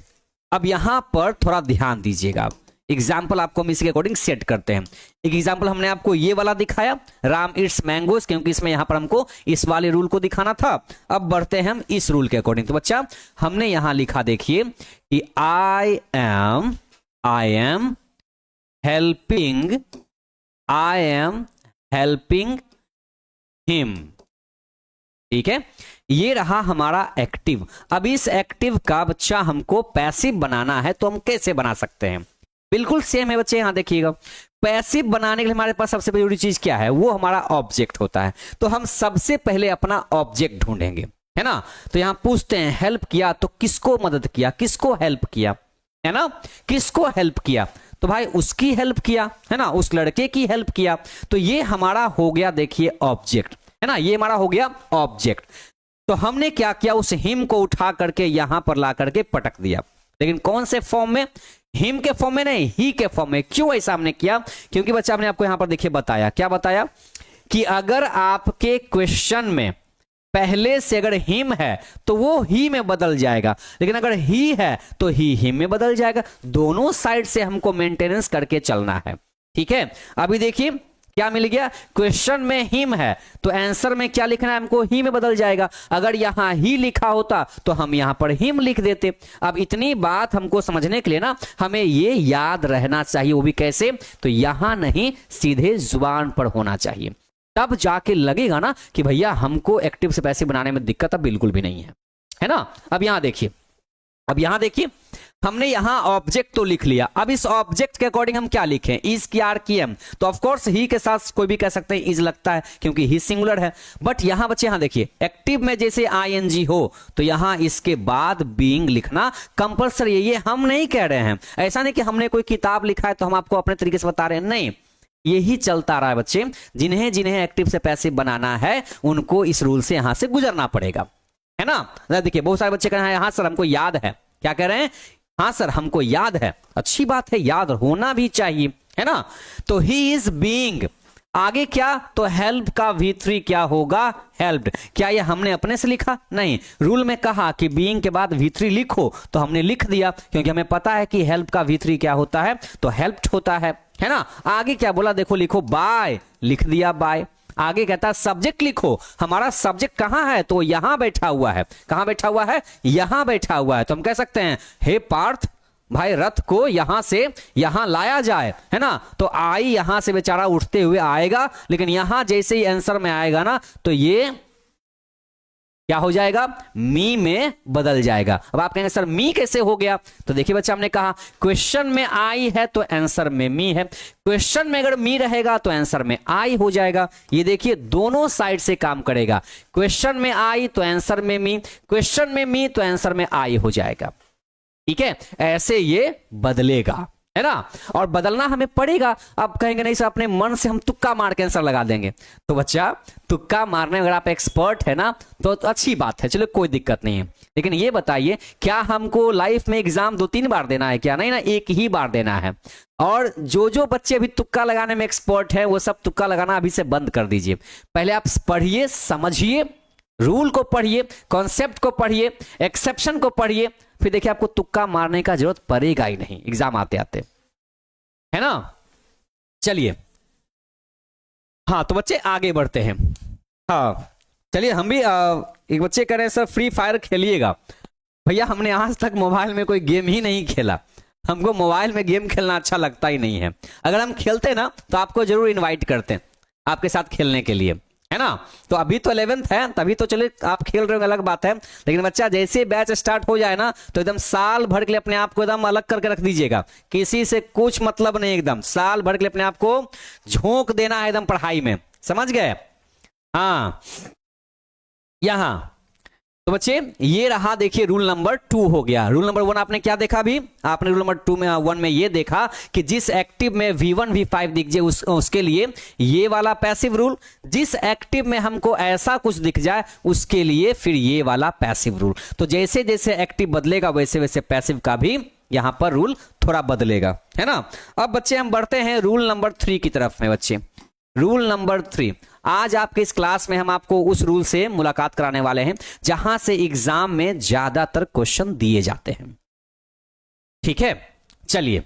अब यहां पर थोड़ा ध्यान दीजिएगा। एग्जाम्पल आपको हम इसके अकॉर्डिंग सेट करते हैं। एक एग्जाम्पल हमने आपको ये वाला दिखाया, राम इट्स मैंगोज, क्योंकि इसमें यहां पर हमको इस वाले रूल को दिखाना था। अब बढ़ते हैं हम इस रूल के अकॉर्डिंग। तो बच्चा हमने यहां लिखा, देखिए कि आई एम हेल्पिंग हिम। ठीक है, ये रहा हमारा एक्टिव। अब इस एक्टिव का बच्चा हमको पैसिव बनाना है, तो हम कैसे बना सकते हैं? बिल्कुल सेम है बच्चे, यहां देखिएगा। पैसिव बनाने के लिए हमारे पास सबसे जरूरी चीज क्या है? वो हमारा ऑब्जेक्ट होता है। तो हम सबसे पहले अपना ऑब्जेक्ट ढूंढेंगे, है ना। तो यहां पूछते हैं हेल्प किया, तो किसको मदद किया, किसको हेल्प किया, है ना, किसको हेल्प किया? तो भाई उसकी हेल्प किया, है ना, उस लड़के की हेल्प किया। तो ये हमारा हो गया, देखिए ऑब्जेक्ट, है ना, ये हमारा हो गया ऑब्जेक्ट। तो हमने क्या किया, उस हिम को उठा करके यहां पर ला करके पटक दिया, लेकिन कौन से फॉर्म में? हिम के फॉर्म में नहीं, ही के फॉर्म में। क्यों ऐसा हमने किया? क्योंकि बच्चा हमने आपको यहां पर देखिए बताया, क्या बताया कि अगर आपके क्वेश्चन में पहले से अगर हिम है तो वो ही में बदल जाएगा, लेकिन अगर ही है तो ही हिम में बदल जाएगा। दोनों साइड से हमको मेंटेनेंस करके चलना है, ठीक है। अभी देखिए क्या मिल गया, क्वेश्चन में हिम है तो आंसर में क्या लिखना है हमको, ही में बदल जाएगा। अगर यहां ही लिखा होता तो हम यहां पर हिम लिख देते। अब इतनी बात हमको समझने के लिए ना हमें ये याद रहना चाहिए, वो भी कैसे? तो यहां नहीं, सीधे जुबान पर होना चाहिए, तब जाके लगेगा ना कि भैया हमको एक्टिव से पैसिव बनाने में दिक्कत अब बिल्कुल भी नहीं है ना। अब यहां देखिए, अब यहां देखिए हमने यहां ऑब्जेक्ट तो लिख लिया। अब इस ऑब्जेक्ट के अकॉर्डिंग हम क्या लिखें? इज की, आर की, एम। तो ऑफ कोर्स ही के साथ कोई भी कह सकते हैं इज लगता है, क्योंकि ही सिंगुलर है। बट यहां बच्चे यहां देखिए, एक्टिव में जैसे आईएनजी हो तो यहां इसके बाद बीइंग लिखना कंपल्सरी है। ये हम नहीं कह रहे हैं, ऐसा नहीं कि हमने कोई किताब लिखा है तो हम आपको अपने तरीके से बता रहे हैं, नहीं, यही चलता रहा है बच्चे। जिन्हें जिन्हें एक्टिव से पैसिव बनाना है उनको इस रूल से यहां से गुजरना पड़ेगा, है ना। देखिए बहुत सारे बच्चे कह रहे हैं हाँ सर हमको याद है, क्या कह रहे हैं? हाँ सर हमको याद है। अच्छी बात है, याद होना भी चाहिए, है ना। तो ही इज बीइंग, आगे क्या? तो हेल्प का V3 क्या होगा? हेल्प्ड। क्या ये हमने अपने से लिखा? नहीं, रूल में कहा कि बीइंग के बाद V3 लिखो तो हमने लिख दिया, क्योंकि हमें पता है कि हेल्प का V3 क्या होता है, तो हेल्प्ड होता है ना। आगे क्या बोला देखो, लिखो बाय, लिख दिया बाय। आगे कहता है सब्जेक्ट लिखो, हमारा सब्जेक्ट कहां है? तो यहां बैठा हुआ है। कहां बैठा हुआ है? यहां बैठा हुआ है। तो हम कह सकते हैं हे पार्थ, भाई रथ को यहां से यहां लाया जाए, है ना। तो आई यहां से बेचारा उठते हुए आएगा, लेकिन यहां जैसे ही आंसर में आएगा ना तो ये क्या हो जाएगा? मी में बदल जाएगा। अब आप कहेंगे सर मी कैसे हो गया? तो देखिए बच्चा हमने कहा क्वेश्चन में आई है तो आंसर में मी है, क्वेश्चन में अगर मी रहेगा तो आंसर में आई हो जाएगा। ये देखिए दोनों साइड से काम करेगा, क्वेश्चन में आई तो आंसर में मी, क्वेश्चन में मी तो आंसर में आई हो जाएगा, ठीक है। ऐसे ये बदलेगा, है ना, और बदलना हमें पड़ेगा। अब कहेंगे नहीं सर अपने मन से हम तुक्का मार के आंसर लगा देंगे, तो बच्चा तुक्का मारने में अगर आप एक्सपर्ट है ना तो अच्छी बात है, चलो कोई दिक्कत नहीं है। लेकिन ये बताइए क्या हमको लाइफ में एग्जाम 2-3 बार देना है क्या? नहीं ना, एक ही बार देना है। और जो जो बच्चे अभी तुक्का लगाने में एक्सपर्ट है वो सब तुक्का लगाना अभी से बंद कर दीजिए। पहले आप पढ़िए, समझिए, रूल को पढ़िए, कॉन्सेप्ट को पढ़िए, एक्सेप्शन को पढ़िए, फिर देखिए आपको तुक्का मारने का जरूरत पड़ेगा ही नहीं एग्जाम आते आते, है ना। चलिए हाँ, तो बच्चे आगे बढ़ते हैं। हाँ चलिए, हम भी एक बच्चे कह रहे हैं सर फ्री फायर खेलिएगा। भैया हमने आज तक मोबाइल में कोई गेम ही नहीं खेला, हमको मोबाइल में गेम खेलना अच्छा लगता ही नहीं है। अगर हम खेलते ना तो आपको जरूर इनवाइट करते आपके साथ खेलने के लिए, है ना। तो अभी तो 11th है, तभी तो चले आप खेल रहे हो, अलग बात है। लेकिन बच्चा जैसे बैच स्टार्ट हो जाए ना तो एकदम साल भर के लिए अपने आप को एकदम अलग करके रख दीजिएगा, किसी से कुछ मतलब नहीं, एकदम साल भर के लिए अपने आप को झोंक देना है एकदम पढ़ाई में, समझ गए। हाँ यहां तो बच्चे ये रहा, देखिए रूल नंबर 2 हो गया। रूल नंबर 1 आपने क्या देखा अभी? आपने रूल नंबर 2 में 1 में ये देखा कि जिस एक्टिव में V1 V5 दिख जाए उसके लिए ये वाला पैसिव रूल, जिस एक्टिव में हमको ऐसा कुछ दिख जाए उसके लिए फिर ये वाला पैसिव रूल। तो जैसे जैसे एक्टिव बदलेगा वैसे वैसे पैसिव का भी यहां पर रूल थोड़ा बदलेगा, है ना। अब बच्चे हम बढ़ते हैं रूल नंबर 3 की तरफ में। बच्चे रूल नंबर 3, आज आपके इस क्लास में हम आपको उस रूल से मुलाकात कराने वाले हैं जहां से एग्जाम में ज्यादातर क्वेश्चन दिए जाते हैं। ठीक है, चलिए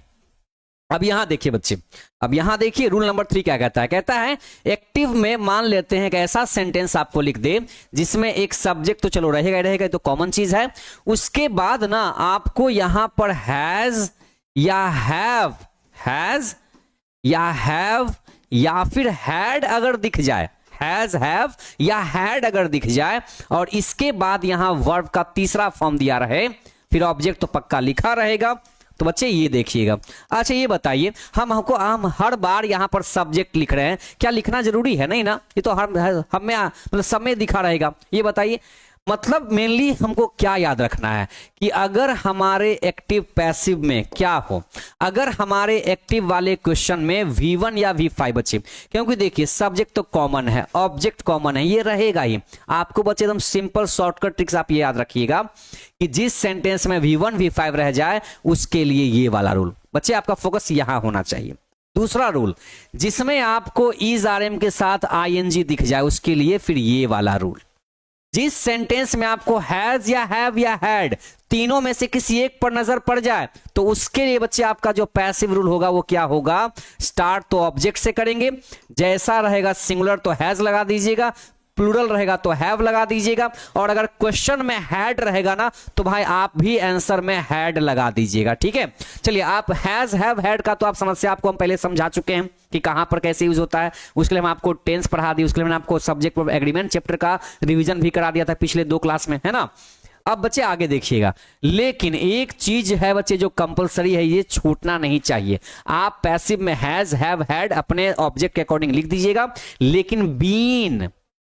अब यहां देखिए बच्चे, अब यहां देखिए रूल नंबर 3 क्या कहता है। कहता है एक्टिव में मान लेते हैं कि ऐसा सेंटेंस आपको लिख दे जिसमें एक सब्जेक्ट तो चलो रहेगा ही रहेगा, तो कॉमन चीज है। उसके बाद ना आपको यहां पर हैज या हैव, हैज या हैव या फिर हैड अगर दिख जाए, हैज हैव या हैड अगर दिख जाए और इसके बाद यहां वर्ब का तीसरा फॉर्म दिया रहे, फिर ऑब्जेक्ट तो पक्का लिखा रहेगा। तो बच्चे ये देखिएगा। अच्छा ये बताइए, हम हर बार यहां पर सब्जेक्ट लिख रहे हैं, क्या लिखना जरूरी है? नहीं ना, ये तो हमें मतलब सब में दिखा रहेगा। ये बताइए, मतलब मेनली हमको क्या याद रखना है कि अगर हमारे एक्टिव पैसिव में क्या हो, अगर हमारे एक्टिव वाले क्वेश्चन में V1 या V5 बच्चे, क्योंकि देखिए सब्जेक्ट तो कॉमन है, ऑब्जेक्ट कॉमन है, ये रहेगा ही। आपको बच्चे एकदम सिंपल शॉर्टकट ट्रिक्स आप ये याद रखिएगा कि जिस सेंटेंस में V1 V5 रह जाए उसके लिए ये वाला रूल। बच्चे आपका फोकस यहां होना चाहिए। दूसरा रूल, जिसमें आपको इज RM के साथ ING दिख जाए उसके लिए फिर ये वाला रूल। जिस सेंटेंस में आपको हैज या हैव या हैड तीनों में से किसी एक पर नजर पड़ जाए तो उसके लिए बच्चे आपका जो पैसिव रूल होगा वो क्या होगा? स्टार्ट तो ऑब्जेक्ट से करेंगे, जैसा रहेगा सिंगुलर तो हैज लगा दीजिएगा, प्लूरल रहेगा तो हैव लगा दीजिएगा, और अगर क्वेश्चन में हैड रहेगा ना तो भाई आप भी आंसर में हैड लगा दीजिएगा। ठीक है, चलिए आप हैज हैव हैड का तो आप समस्या आपको हम पहले समझा चुके हैं कि कहां पर कैसे यूज होता है। उसके लिए हम आपको टेंस पढ़ा दिए, उसके लिए मैंने आपको सब्जेक्ट एग्रीमेंट चैप्टर का रिवीजन भी करा दिया था पिछले 2 क्लास में, है ना। अब बच्चे आगे देखिएगा, लेकिन एक चीज है बच्चे जो कंपलसरी है, ये छूटना नहीं चाहिए। आप पैसिव में हैज हैव हैड अपने ऑब्जेक्ट के अकॉर्डिंग लिख दीजिएगा, लेकिन बीन,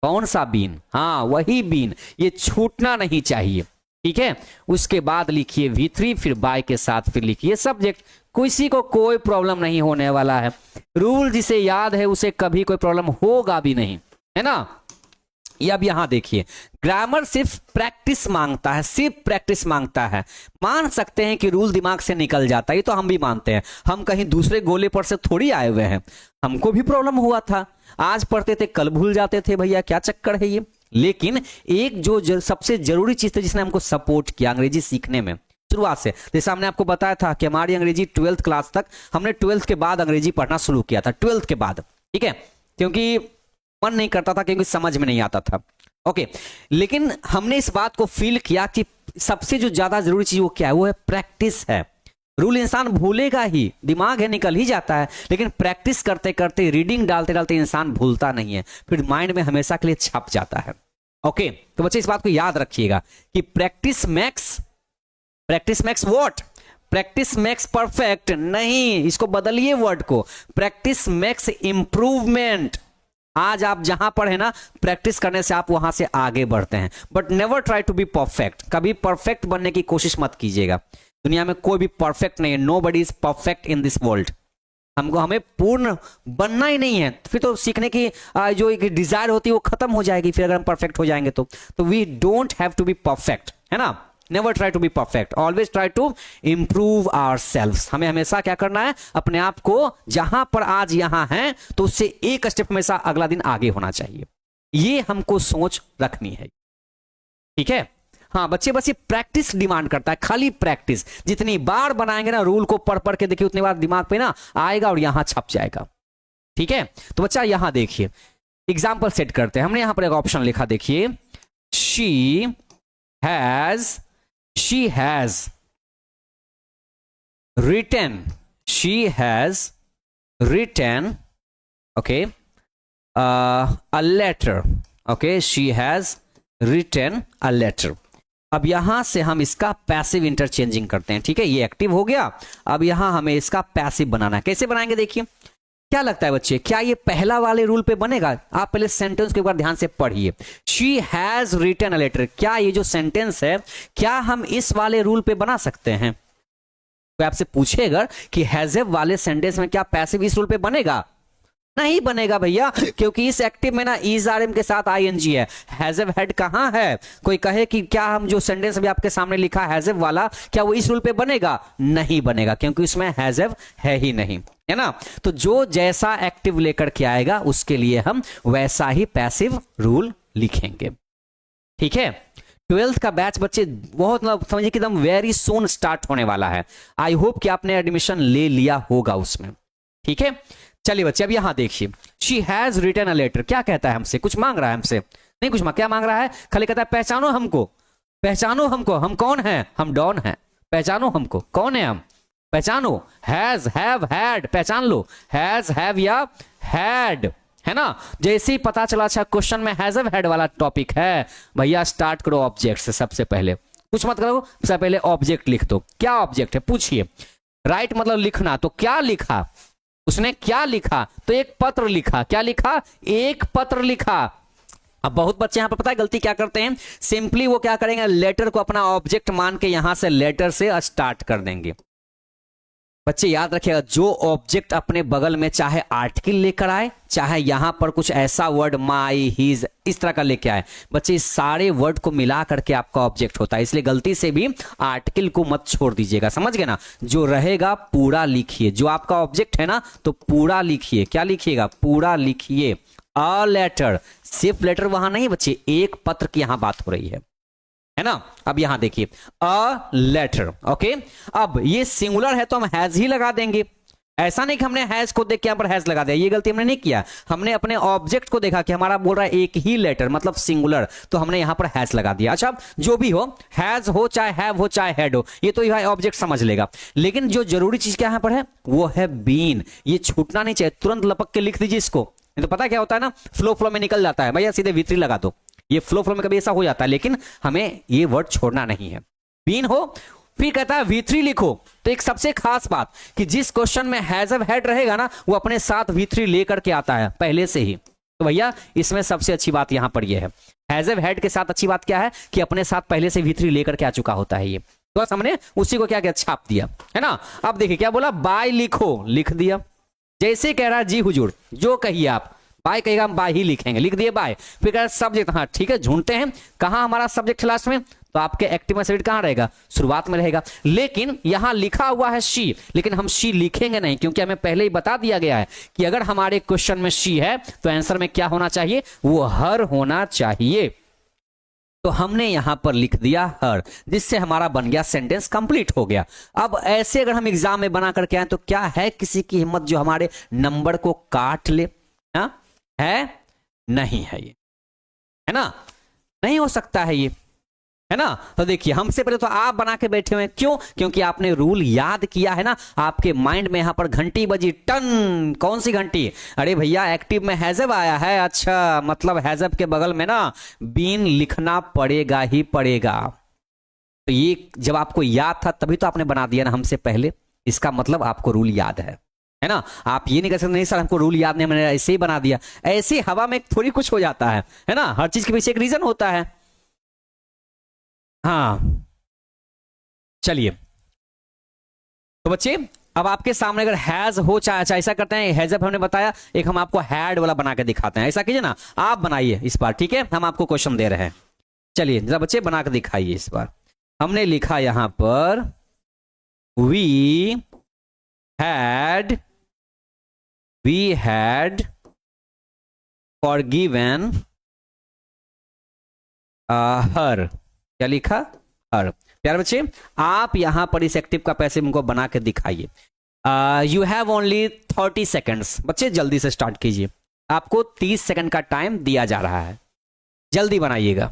कौन सा बीन? हाँ वही बीन, ये छूटना नहीं चाहिए। ठीक है, उसके बाद लिखिए V3, फिर बाय के साथ फिर लिखिए सब्जेक्ट। किसी को कोई प्रॉब्लम नहीं होने वाला है। रूल जिसे याद है उसे कभी कोई प्रॉब्लम होगा भी नहीं, है ना। ये अब यहां देखिए, ग्रामर सिर्फ प्रैक्टिस मांगता है, सिर्फ प्रैक्टिस मांगता है। मान सकते हैं कि रूल दिमाग से निकल जाता है, ये तो हम भी मानते हैं, हम कहीं दूसरे गोले पर से थोड़ी आए हुए हैं। हमको भी प्रॉब्लम हुआ था, आज पढ़ते थे कल भूल जाते थे, भैया क्या चक्कर है ये। लेकिन एक जो सबसे जरूरी चीज थी जिसने हमको सपोर्ट किया अंग्रेजी सीखने में शुरुआत से, जैसे हमने आपको बताया था कि हमारी अंग्रेजी 12th क्लास तक, हमने 12th के बाद अंग्रेजी पढ़ना शुरू किया था, 12th के बाद। ठीक है, क्योंकि मन नहीं करता था, क्योंकि समझ में नहीं आता था। ओके, लेकिन हमने इस बात को फील किया कि सबसे जो ज्यादा जरूरी चीज वो क्या है, वो है प्रैक्टिस है। रूल इंसान भूलेगा ही, दिमाग है निकल ही जाता है, लेकिन प्रैक्टिस करते करते, रीडिंग डालते डालते इंसान भूलता नहीं है, फिर माइंड में हमेशा के लिए छप जाता है। ओके, तो बच्चे इस बात को याद रखिएगा कि practice max what? Practice max perfect नहीं, इसको बदलिए वर्ड को, प्रैक्टिस मैक्स इंप्रूवमेंट। आज आप जहां पर है ना, प्रैक्टिस करने से आप वहां से आगे बढ़ते हैं, but never try to be perfect. कभी परफेक्ट बनने की कोशिश मत कीजिएगा, दुनिया में कोई भी परफेक्ट नहीं है, nobody is perfect in this world. हमें पूर्ण बनना ही नहीं है, फिर तो सीखने की जो एक डिजायर होती है वो खत्म हो जाएगी फिर अगर हम परफेक्ट हो जाएंगे तो we don't have to be perfect, है ना। Never try to be perfect, always try to improve ourselves. हमें हमेशा क्या करना है, अपने आप को जहां पर आज यहां है तो उससे एक स्टेप हमेशा अगला दिन आगे होना चाहिए, ये हमको सोच रखनी है। ठीक है, हाँ बच्चे, बस ये प्रैक्टिस डिमांड करता है, खाली प्रैक्टिस। जितनी बार बनाएंगे ना रूल को पढ़ पढ़ के, देखिए उतनी बार दिमाग पे ना आएगा और यहां छप जाएगा। ठीक है, तो बच्चा यहां देखिए एग्जाम्पल सेट करते हैं। हमने यहां पर एक ऑप्शन लिखा, देखिए she has written okay a letter, okay she has written a letter। अब यहां से हम इसका पैसिव इंटरचेंजिंग करते हैं। ठीक है, ये एक्टिव हो गया, अब यहां हमें इसका पैसिव बनाना है। कैसे बनाएंगे देखिए, क्या लगता है बच्चे, क्या ये पहला वाले रूल पे बनेगा? आप पहले सेंटेंस के ऊपर ध्यान से पढ़िए। She has written a letter, क्या ये जो सेंटेंस है क्या हम इस वाले रूल पे बना सकते हैं? कोई आपसे पूछेगा कि हैजव वाले सेंटेंस में क्या पैसिव इस रूल पे बनेगा? नहीं बनेगा भैया, क्योंकि इस एक्टिव में ना इज आर एम के साथ आईएनजी है। हैजव हेड कहां है? कोई कहे कि क्या हम जो सेंटेंस अभी आपके सामने लिखा हैजव वाला, क्या वो इस रूल पे बनेगा? नहीं बनेगा, क्योंकि उसमें हैजव है ही नहीं, है ना। तो जो जैसा एक्टिव लेकर के आएगा उसके लिए हम वैसा ही पैसिव रूल लिखेंगे, ठीक है। 12th का बैच बच्चे बहुत समझिए कि एकदम वेरी सून स्टार्ट होने वाला है। आई होप कि आपने एडमिशन ले लिया होगा उसमें, ठीक है। चलिए बच्चे अब यहां देखिए, she has written a letter, क्या कहता है हमसे? कुछ मांग रहा है हमसे? नहीं कुछ क्या मांग रहा है, खाली कहता है पहचानो हमको, पहचानो हमको, हम कौन है? हम डॉन हैं, पहचानो हमको, कौन है हम? पहचानो। हैज, हैव, हैड, पहचान लो, हैज, हैव या हैड, है ना। जैसे ही पता चला अच्छा क्वेश्चन में हैजव हैड वाला टॉपिक है, भैया स्टार्ट करो ऑब्जेक्ट से। सबसे पहले कुछ मत करो, सबसे पहले ऑब्जेक्ट लिख दो। क्या ऑब्जेक्ट है पूछिए? राइट मतलब लिखना, तो क्या लिखा उसने? क्या लिखा? तो एक पत्र लिखा। क्या लिखा? एक पत्र लिखा। अब बहुत बच्चे यहां पर पता है गलती क्या करते हैं, सिंपली वो क्या करेंगे, लेटर को अपना ऑब्जेक्ट मान के यहां से लेटर से स्टार्ट कर देंगे। बच्चे याद रखिएगा, जो ऑब्जेक्ट अपने बगल में चाहे आर्टिकल लेकर आए, चाहे यहां पर कुछ ऐसा वर्ड माई, हिज इस तरह का लेके आए, बच्चे इस सारे वर्ड को मिला करके आपका ऑब्जेक्ट होता है। इसलिए गलती से भी आर्टिकल को मत छोड़ दीजिएगा, समझ गए ना। जो रहेगा पूरा लिखिए, जो आपका ऑब्जेक्ट है ना तो पूरा लिखिए। क्या लिखिएगा? पूरा लिखिए। अ लेटर, सिर्फ लेटर वहां नहीं बच्चे, एक पत्र की यहां बात हो रही है ना। अब यहां देखिए अ लेटर, ओके। अब ये सिंगुलर है तो हम हैज ही लगा देंगे। ऐसा नहीं कि हमने हैज को देख के यहां पर हैज लगा दिया, ये गलती हमने नहीं किया। हमने अपने ऑब्जेक्ट को देखा कि हमारा बोल रहा है एक ही लेटर मतलब सिंगुलर, तो हमने यहां पर हैज लगा दिया। अच्छा जो भी हो, हैज हो चाहे हैव हो चाहे हैड हो, ये तो भाई ऑब्जेक्ट समझ लेगा। लेकिन जो जरूरी चीज क्या यहां पर है वो है बीन। ये छूटना नहीं चाहिए, तुरंत लपक के लिख दीजिए इसको, नहीं तो पता क्या होता है ना, फ्लो में निकल जाता है। भैया सीधे V3 लगा दो, ये फ्लो में कभी ऐसा हो जाता है, लेकिन हमें ये वर्ड छोड़ना नहीं है। बीन हो, फिर कहता है V3 लिखो। तो एक सबसे खास बात कि जिस क्वेश्चन में हैजव हैड रहेगा ना वो अपने साथ V3 लेकर के आता है पहले से ही। तो भैया इसमें सबसे अच्छी बात यहां पर यह है, हैजव हैड के साथ अच्छी बात क्या है कि अपने साथ पहले से V3 लेकर के आ चुका होता है ये। तो बस हमने उसी को क्या क्या छाप दिया, है ना। अब देखिए क्या बोला, बाय लिखो, लिख दिया। जैसे कह रहा है जी हुजूर, जो कहिए आप, बाय कहेगा हम बाय ही लिखेंगे, लिख दिए बाय। फिर कह रहा सब्जेक्ट, हाँ ठीक है, ढूंढते हैं कहां हमारा सब्जेक्ट लास्ट में, तो आपके एक्टिव में सब्जेक्ट कहां रहेगा? शुरुआत में रहेगा। लेकिन यहां लिखा हुआ है शी, लेकिन हम शी लिखेंगे नहीं, क्योंकि हमें पहले ही बता दिया गया है कि अगर हमारे क्वेश्चन में शी है तो आंसर में क्या होना चाहिए? वो हर होना चाहिए। तो हमने यहां पर लिख दिया हर, जिससे हमारा बन गया सेंटेंस कंप्लीट हो गया। अब ऐसे अगर हम एग्जाम में बना करके आए तो क्या है किसी की हिम्मत जो हमारे नंबर को काट ले? हा? है नहीं है ये, है ना, नहीं हो सकता है ये, है ना। तो देखिए हमसे पहले तो आप बना के बैठे हुए, क्यों? क्योंकि आपने रूल याद किया है ना, आपके माइंड में यहां पर घंटी बजी, टन। कौन सी घंटी? अरे भैया एक्टिव में हैजब आया है, अच्छा मतलब हैजब के बगल में ना बीन लिखना पड़ेगा ही पड़ेगा। तो ये जब आपको याद था तभी तो आपने बना दिया ना हमसे पहले, इसका मतलब आपको रूल याद है ना। आप ये नहीं कह सकते नहीं सर हमको रूल याद नहीं, मैंने ऐसे ही बना दिया। ऐसे हवा में थोड़ी कुछ हो जाता है ना, हर चीज के पीछे एक रीजन होता है। हाँ चलिए तो बच्चे अब आपके सामने अगर हैज हो चाहे, अच्छा ऐसा करते हैं, हैजअप हमने बताया, एक हम आपको हैड वाला बना के दिखाते हैं। ऐसा कीजिए ना, आप बनाइए इस बार, ठीक है, हम आपको क्वेश्चन दे रहे हैं। चलिए जरा बच्चे बना के दिखाइए इस बार। हमने लिखा यहां पर वी हैड फॉरगिवन हर। क्या लिखा? हर। प्यारे बच्चे आप यहां पर इस एक्टिव का पैसिव को बना के दिखाइए। You have only 30 seconds. बच्चे जल्दी से स्टार्ट कीजिए, आपको 30 सेकंड का टाइम दिया जा रहा है, जल्दी बनाइएगा।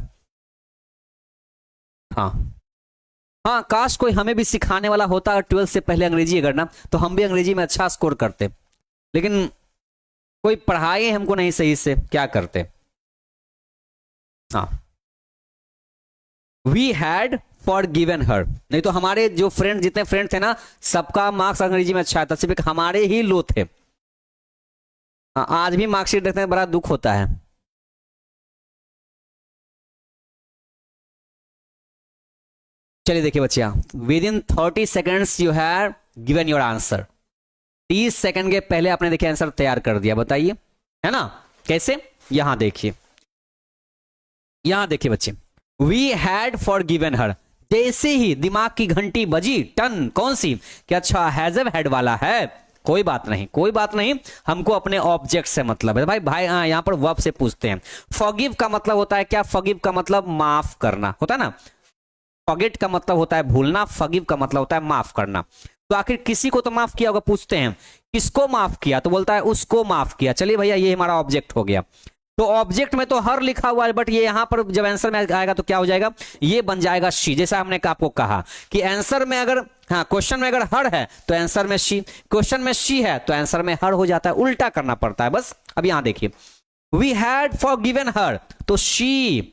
हाँ काश कोई हमें भी सिखाने वाला होता और 12 से पहले अंग्रेजी अगर ना, तो हम भी अंग्रेजी में अच्छा स्कोर करते, लेकिन कोई पढ़ाए हमको नहीं सही से, क्या करते। हाँ वी हैड फॉरगिवन हर, नहीं तो हमारे जो फ्रेंड, जितने फ्रेंड थे ना, सबका मार्क्स अंग्रेजी में अच्छा था, सिर्फ हमारे ही लो थे। आज भी मार्कशीट देखते हैं, बड़ा दुख होता है। चलिए देखिए बच्चिया, with in 30 seconds you have given your answer. 30 second के पहले आपने देखिए आंसर तैयार कर दिया, बताइए, है ना? कैसे? यहां देखिए, यहां देखिए बच्चे, we had forgiven her, जैसे ही दिमाग की घंटी बजी टन, कौन सी? कि अच्छा हैजव हेड वाला है, कोई बात नहीं, कोई बात नहीं, हमको अपने ऑब्जेक्ट से मतलब है। भाई यहां पर वर्ब से पूछते हैं। फॉरगिव का मतलब होता है क्या? फॉरगिव का मतलब माफ करना होता है ना। फॉरगेट का मतलब होता है भूलना, फॉरगिव का मतलब होता है माफ करना। तो आखिर किसी को तो माफ किया होगा, पूछते हैं किसको माफ किया, तो बोलता है उसको माफ किया। चलिए भैया, ये हमारा ऑब्जेक्ट हो गया। तो ऑब्जेक्ट में तो हर लिखा हुआ है, बट ये यहां पर जब आंसर में आएगा तो क्या हो जाएगा? ये बन जाएगा शी। जैसा हमने आपको कहा कि आंसर में अगर, हाँ, क्वेश्चन में अगर हर है तो आंसर में शी, क्वेश्चन में शी है तो आंसर में हर हो जाता है, उल्टा करना पड़ता है बस। अब यहां देखिए, we had forgiven her, तो शी।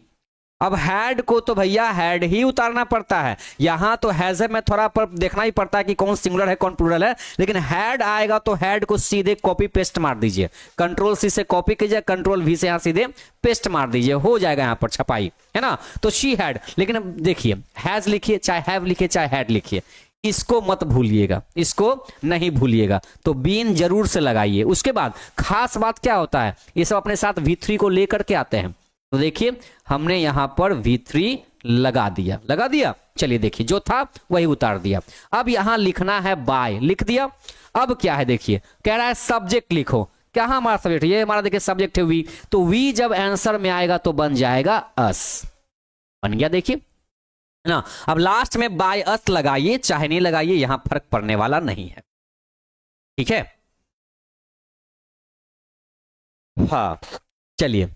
अब हैड को तो भैया हैड ही उतारना पड़ता है, यहां तो हैज में थोड़ा पर देखना ही पड़ता है कि कौन सिंगुलर है कौन प्लूरल है, लेकिन हैड आएगा तो हैड को सीधे कॉपी पेस्ट मार दीजिए, कंट्रोल सी से कॉपी कीजिए, कंट्रोल वी से यहां सीधे पेस्ट मार दीजिए, हो जाएगा यहां पर छपाई, है ना? तो शी हैड, लेकिन अब देखिए हैज लिखिए चाहे हैव लिखिए चाहे हैड लिखिए, इसको मत भूलिएगा, इसको नहीं भूलिएगा, तो बीन जरूर से लगाइए। उसके बाद खास बात क्या होता है, ये सब अपने साथ V3 को लेकर के आते हैं। तो देखिए हमने यहां पर V3 लगा दिया, लगा दिया। चलिए देखिए, जो था वही उतार दिया। अब यहां लिखना है बाय, लिख दिया। अब क्या है देखिए, कह रहा है सब्जेक्ट लिखो। क्या हमारा सब्जेक्ट? ये हमारा देखिए सब्जेक्ट है वी, तो वी जब आंसर में आएगा तो बन जाएगा अस, बन गया, देखिए, है ना? अब लास्ट में बाय अस लगाइए चाहे नहीं लगाइए, यहां फर्क पड़ने वाला नहीं है, ठीक है? हाँ चलिए,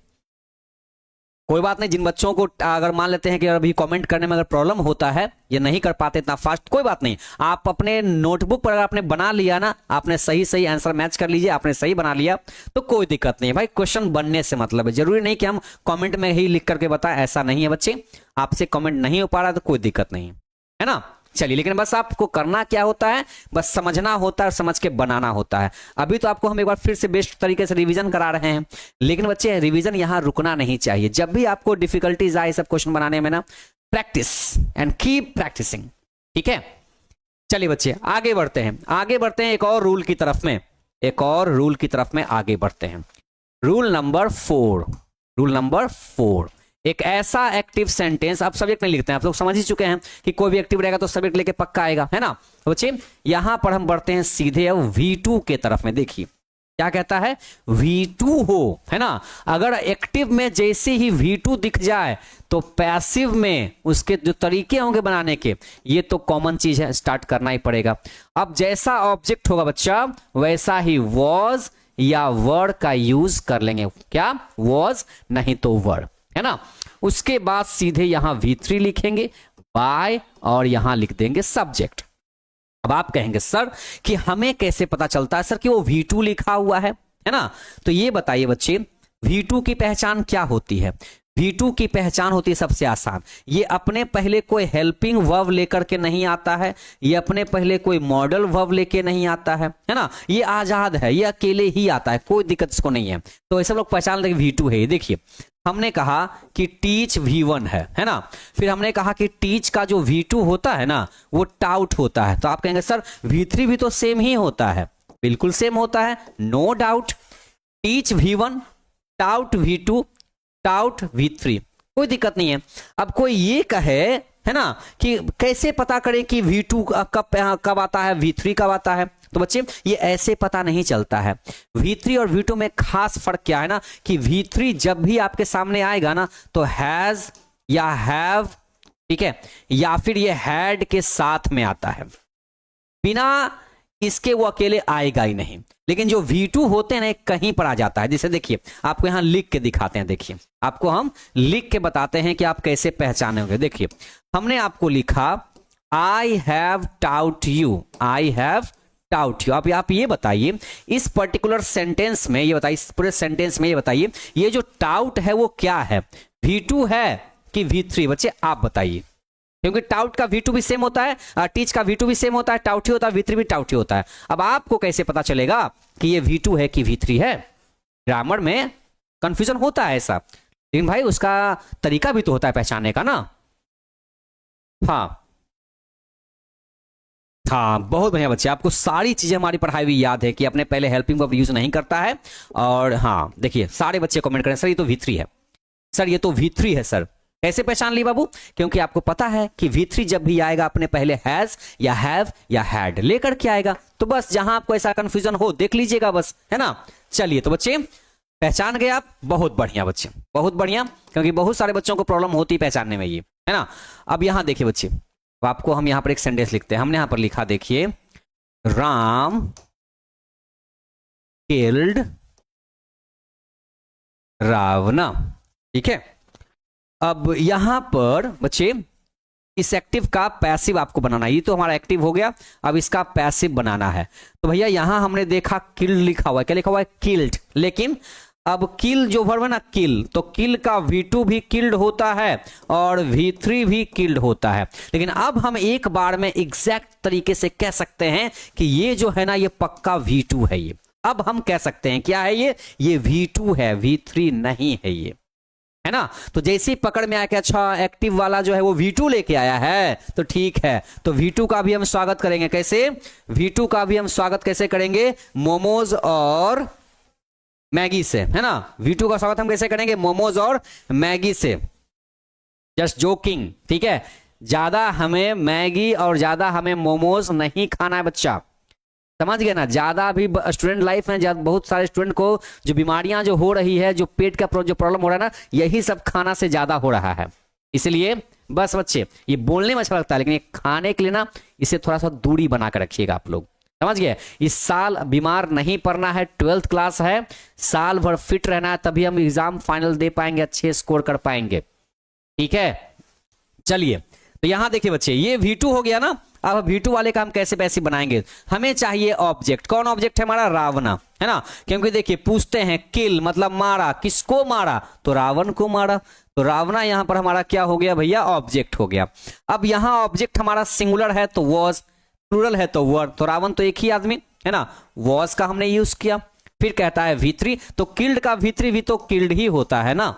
कोई बात नहीं। जिन बच्चों को अगर मान लेते हैं कि अभी कमेंट करने में अगर प्रॉब्लम होता है, ये नहीं कर पाते इतना फास्ट, कोई बात नहीं, आप अपने नोटबुक पर अगर आपने बना लिया ना, आपने सही सही आंसर मैच कर लीजिए, आपने सही बना लिया तो कोई दिक्कत नहीं है भाई। क्वेश्चन बनने से मतलब है, जरूरी नहीं कि हम कमेंट में ही लिख करके बताएं, ऐसा नहीं है बच्चे। आपसे कमेंट नहीं हो पा रहा तो कोई दिक्कत नहीं है ना? चलिए, लेकिन बस आपको करना क्या होता है, बस समझना होता है और समझ के बनाना होता है। अभी तो आपको हम एक बार फिर से बेस्ट तरीके से रिवीजन करा रहे हैं, लेकिन बच्चे रिवीजन यहां रुकना नहीं चाहिए। जब भी आपको डिफिकल्टीज आए सब क्वेश्चन बनाने में ना, प्रैक्टिस एंड कीप प्रैक्टिसिंग, ठीक है? चलिए बच्चे आगे बढ़ते हैं, आगे बढ़ते हैं एक और रूल की तरफ में, एक और रूल की तरफ में आगे बढ़ते हैं। रूल नंबर 4, रूल नंबर 4, एक ऐसा एक्टिव सेंटेंस, आप सब्जेक्ट में लिखते हैं, आप लोग समझ ही चुके हैं कि कोई भी एक्टिव रहेगा तो सब्जेक्ट लेके पक्का आएगा, है ना? तो बच्चे यहां पर हम बढ़ते हैं सीधे अब V2 के तरफ में। देखिए क्या कहता है, V2 हो, है ना? अगर एक्टिव में जैसे ही V2 दिख जाए तो पैसिव में उसके जो तरीके होंगे बनाने के, ये तो कॉमन चीज है, स्टार्ट करना ही पड़ेगा। अब जैसा ऑब्जेक्ट होगा बच्चा, वैसा ही वॉज या वर्ड का यूज कर लेंगे। क्या? वॉज नहीं तो वर्ड, है ना? उसके बाद सीधे यहां V3 लिखेंगे बाय, और यहां लिख देंगे सब्जेक्ट। अब आप कहेंगे सर कि हमें कैसे पता चलता है सर कि वो V2 लिखा हुआ है ना? तो ये बताइए बच्चे, V2 की पहचान क्या होती है? V2 की पहचान होती है सबसे आसान, ये अपने पहले कोई हेल्पिंग वर्ब लेकर के नहीं आता है, ये अपने पहले कोई मॉडल वर्ब लेके नहीं आता है ना? ये आजाद है, ये अकेले ही आता है, कोई दिक्कत इसको नहीं है। तो ऐसे लोग पहचान लेंगे V2 है। ये देखिए, हमने कहा कि टीच V1 है ना? फिर हमने कहा कि टीच का जो V2 होता है ना, वो टाउट होता है। तो आप कहेंगे सर V3 भी तो सेम ही होता है। बिल्कुल सेम होता है, no doubt. Teach V1, taught V2, taught V3, कोई दिक्कत नहीं है। अब कोई ये कहे, है ना, कि कैसे पता करें कि V2 कब आता है, V3 कब आता है? तो बच्चे ये ऐसे पता नहीं चलता है। V3 और V2 में खास फर्क क्या है ना, कि V3 जब भी आपके सामने आएगा ना तो हैज या हैव, ठीक है, या फिर ये हैड के साथ में आता है, बिना इसके वो अकेले आएगा ही नहीं। लेकिन जो V2 होते हैं ना, कहीं पर आ जाता है। जैसे देखिए, आपको यहां लिख के दिखाते हैं, देखिए आपको हम लिख के बताते हैं कि आप कैसे पहचानोगे। देखिए हमने आपको लिखा I have taut you, I have taut you. आप ये बताइए, इस पर्टिकुलर सेंटेंस में ये बताइए, इस पूरे सेंटेंस में ये बताइए, ये जो टाउट है वो क्या है, V2 है कि V3? बच्चे आप बताइए, क्योंकि टाउट का V2 भी सेम होता है, टीच का V2 भी सेम होता है, टाउट ही होता है, V3 भी टाउट ही होता है। अब आपको कैसे पता चलेगा कि ये V2 है कि V3 है? ग्रामर में कंफ्यूजन होता है ऐसा, लेकिन भाई उसका तरीका भी तो होता है पहचानने का ना। हाँ हाँ, बहुत बढ़िया बच्चे, आपको सारी चीजें हमारी पढ़ाई हुई याद है कि अपने पहले हेल्पिंग वर्ब यूज नहीं करता है। और हाँ देखिए, सारे बच्चे कमेंट करें सर ये तो V3 है, सर ये तो V3 है सर। कैसे पहचान ली बाबू? क्योंकि आपको पता है कि V3 जब भी आएगा अपने पहले हैज या हैव या हैड लेकर के आएगा। तो बस जहां आपको ऐसा कंफ्यूजन हो देख लीजिएगा बस, है ना। चलिए तो बच्चे पहचान गए आप, बहुत बढ़िया बच्चे, बहुत बढ़िया, क्योंकि बहुत सारे बच्चों को प्रॉब्लम होती है पहचानने में ये, है ना। अब यहां देखिए बच्चे, तो आपको हम यहां पर एक सेंटेंस लिखते हैं। हमने यहां पर लिखा देखिए, राम किल्ड रावणा, ठीक है। अब यहां पर बच्चे इस एक्टिव का पैसिव आपको बनाना है, ये तो हमारा एक्टिव हो गया, अब इसका पैसिव बनाना है। तो भैया यहां हमने देखा किल्ड लिखा हुआ है, क्या लिखा हुआ है? किल्ड। लेकिन अब किल जो वर्ब है ना, किल, तो किल का V2 भी किल्ड होता है और V3 भी किल्ड होता है। लेकिन अब हम एक बार में एग्जैक्ट तरीके से कह सकते हैं कि ये जो है ना ये पक्का V2 है। ये अब हम कह सकते हैं क्या है ये V2 है, V3 नहीं है ये, है ना। तो जैसे ही पकड़ में आया कि अच्छा एक्टिव वाला जो है वो V2 लेके आया है, तो ठीक है, तो V2 का भी हम स्वागत करेंगे। कैसे? V2 का भी हम स्वागत कैसे करेंगे? मोमोज और मैगी से, है ना। V2 का स्वागत हम कैसे करेंगे? मोमोज और मैगी से। जस्ट जोकिंग, ठीक है। ज्यादा हमें मैगी और ज्यादा हमें मोमोज नहीं खाना है बच्चा, समझ गए ना। ज्यादा भी स्टूडेंट लाइफ में बहुत सारे स्टूडेंट को जो बीमारियां जो हो रही है, जो पेट का जो प्रॉब्लम हो रहा है ना, यही सब खाना से ज्यादा हो रहा है। इसलिए बस बच्चे ये बोलने में अच्छा लगता है, लेकिन ये खाने के लिए ना इसे थोड़ा सा दूरी बना कर रखिएगा आप लोग, समझ गए। इस साल बीमार नहीं पड़ना है, 12th क्लास है, साल भर फिट रहना है, तभी हम एग्जाम फाइनल दे पाएंगे, अच्छे स्कोर कर पाएंगे, ठीक है। चलिए तो यहां देखिए बच्चे, ये V2 हो गया ना। अब V2 वाले का हम कैसे पैसे बनाएंगे? हमें चाहिए ऑब्जेक्ट। कौन ऑब्जेक्ट है हमारा? रावणा, है ना। क्योंकि देखिए पूछते हैं किल मतलब मारा, किसको मारा? तो रावण को मारा। तो रावणा यहां पर हमारा क्या हो गया भैया? ऑब्जेक्ट हो गया। अब यहां ऑब्जेक्ट हमारा सिंगुलर है तो वॉज, प्लूरल है तो वर। तो रावण तो एक ही आदमी है ना, वॉज का हमने यूज किया। फिर कहता है V3, तो किल्ड का V3 भी तो किल्ड ही होता है ना,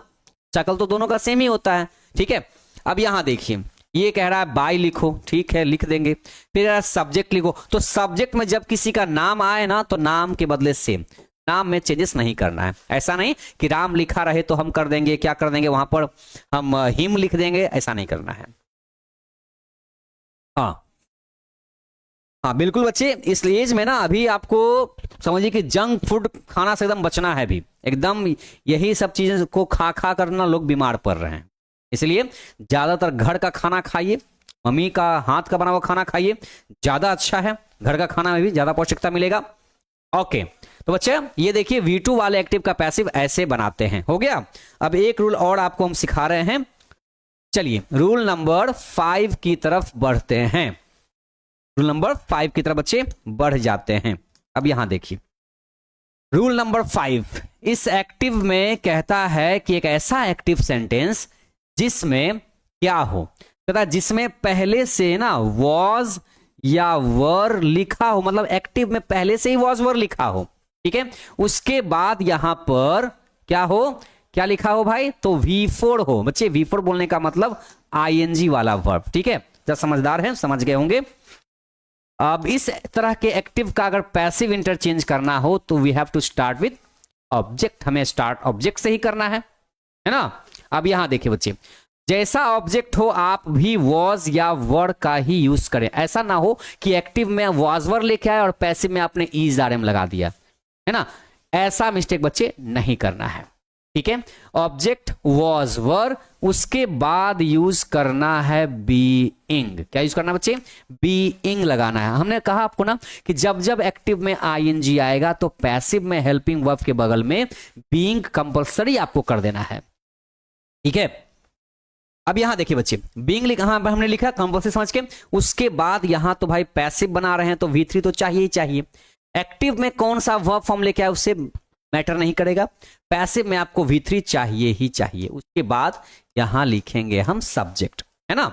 शक्ल तो दोनों का सेम ही होता है, ठीक है। अब यहां देखिए ये कह रहा है बाय लिखो, ठीक है लिख देंगे। फिर सब्जेक्ट लिखो, तो सब्जेक्ट में जब किसी का नाम आए ना तो नाम के बदले सेम, नाम में चेंजेस नहीं करना है। ऐसा नहीं कि राम लिखा रहे तो हम कर देंगे, क्या कर देंगे वहां पर हम हिम लिख देंगे, ऐसा नहीं करना है। हाँ हाँ बिल्कुल बच्चे, इस एज में ना अभी आपको समझिए कि जंक फूड खाना से एकदम बचना है अभी, एकदम यही सब चीजें को खा खा कर ना लोग बीमार पड़ रहे हैं। इसलिए ज्यादातर घर का खाना खाइए, मम्मी का हाथ का बना हुआ खाना खाइए, ज्यादा अच्छा है, घर का खाना में भी ज्यादा पौष्टिकता मिलेगा। ओके तो बच्चे ये देखिए V2 वाले एक्टिव का पैसिव ऐसे बनाते हैं, हो गया। अब एक रूल और आपको हम सिखा रहे हैं, चलिए रूल नंबर 5 की तरफ बढ़ते हैं। रूल नंबर 5 की तरफ बच्चे बढ़ जाते हैं। अब यहां देखिए रूल नंबर 5 इस एक्टिव में कहता है कि एक ऐसा एक्टिव सेंटेंस जिसमें क्या हो, कहता है जिसमें पहले से ना वॉज या वर लिखा हो, मतलब एक्टिव में पहले से ही वॉज वर लिखा हो, ठीक है। उसके बाद यहां पर क्या हो, क्या लिखा हो भाई? तो V4 हो। बच्चे V4 बोलने का मतलब ING वाला वर्ब, ठीक है। जब समझदार हैं समझ गए होंगे। अब इस तरह के एक्टिव का अगर पैसिव इंटरचेंज करना हो तो we have to start with object, हमें स्टार्ट ऑब्जेक्ट से ही करना है ना। अब यहां देखिए बच्चे, जैसा ऑब्जेक्ट हो आप भी वॉज या वर का ही यूज करें। ऐसा ना हो कि एक्टिव में वॉज वर लेके आए और पैसिव में आपने ईज आर एम लगा दिया, है ना। ऐसा मिस्टेक बच्चे नहीं करना है, ठीक है। ऑब्जेक्ट वॉज वर, उसके बाद यूज करना है बीइंग। क्या यूज करना बच्चे? बीइंग लगाना है। हमने कहा आपको ना कि जब जब एक्टिव में ING आएगा तो पैसिव में हेल्पिंग वर्ब के बगल में बीइंग कंपलसरी आपको कर देना है, ठीक है। अब यहां देखिए बच्चे बीइंग हमने लिखा कंपलसरी समझ के, उसके बाद यहां तो भाई पैसिव बना रहे हैं तो V3 तो चाहिए ही चाहिए। एक्टिव में कौन सा वर्ब फॉर्म लेके आए उससे मैटर नहीं करेगा, पैसिव में आपको V3 चाहिए ही चाहिए। उसके बाद यहां लिखेंगे हम सब्जेक्ट, है ना।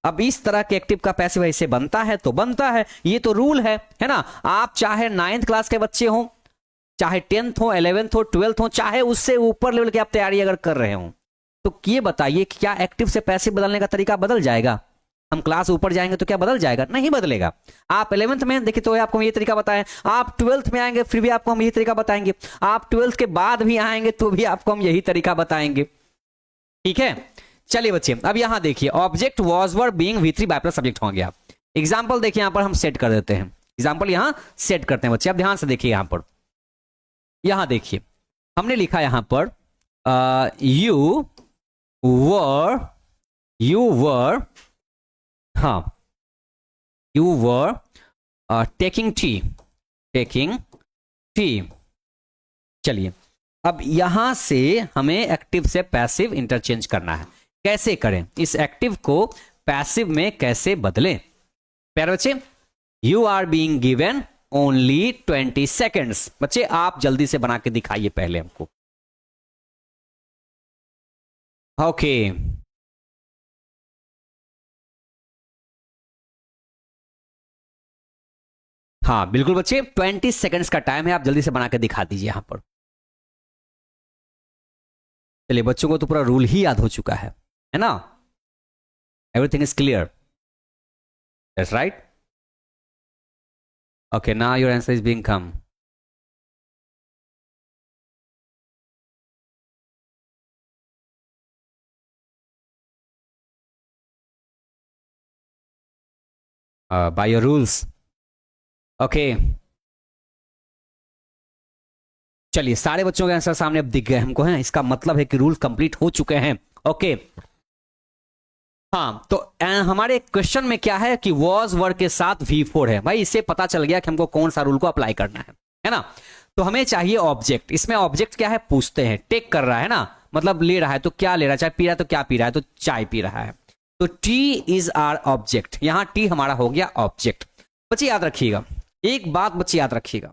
अब इस तरह के एक्टिव का पैसिव ऐसे बनता है तो बनता है, ये तो रूल है ना। आप चाहे 9th क्लास के बच्चे हो, चाहे 10th हो, 11th हो, 12th हो, चाहे उससे ऊपर लेवल की आप तैयारी अगर कर रहे हो, तो ये बताइए कि क्या एक्टिव से पैसिव बदलने का तरीका बदल जाएगा? हम क्लास ऊपर जाएंगे तो क्या बदल जाएगा? नहीं बदलेगा। आप 11th में देखिए तो आपको हम ये तरीका बताएं, आप 12th में आएंगे फिर भी आपको हम यही तरीका बताएंगे, आप 12th के बाद भी आएंगे तो भी आपको हम यही तरीका बताएंगे। ठीक है, चलिए बच्चे अब यहां देखिए, object was were being V3 by plus subject हो गया। एग्जाम्पल देखिए यहां पर हम सेट कर देते हैं, एग्जाम्पल यहां सेट करते हैं बच्चे। अब ध्यान से देखिए यहां पर, यहां देखिए हमने लिखा यहां पर यू वर हाँ यू वर टेकिंग टी। चलिए अब यहां से हमें एक्टिव से पैसिव इंटरचेंज करना है। कैसे करें? इस एक्टिव को पैसिव में कैसे बदलें? प्यारे बच्चे, you are being given only 20 seconds. बच्चे आप जल्दी से बना के दिखाइए पहले हमको। ओके हाँ बिल्कुल बच्चे, 20 सेकेंड्स का टाइम है, आप जल्दी से बना के दिखा दीजिए यहां पर। चलिए बच्चों को तो पूरा रूल ही याद हो चुका है ना? Everything is clear, that's right. Okay now your answer is being come. By your rules. Okay चलिए सारे बच्चों के आंसर सामने अब दिख गए हमको हैं, इसका मतलब है कि रूल कंप्लीट हो चुके हैं। ओके हाँ तो हमारे क्वेश्चन में क्या है कि वॉज वर्ड के साथ V4 है। भाई इससे पता चल गया कि हमको कौन सा रूल को अप्लाई करना है ना? तो हमें चाहिए ऑब्जेक्ट। इसमें ऑब्जेक्ट क्या है पूछते हैं, टेक कर रहा है ना, मतलब ले रहा है, तो क्या ले रहा है? चाय पी रहा है तो क्या पी रहा है? तो चाय पी रहा है। तो टी इज आर ऑब्जेक्ट, यहां टी हमारा हो गया ऑब्जेक्ट। बच्चे याद रखिएगा एक बात, बच्चे याद रखिएगा,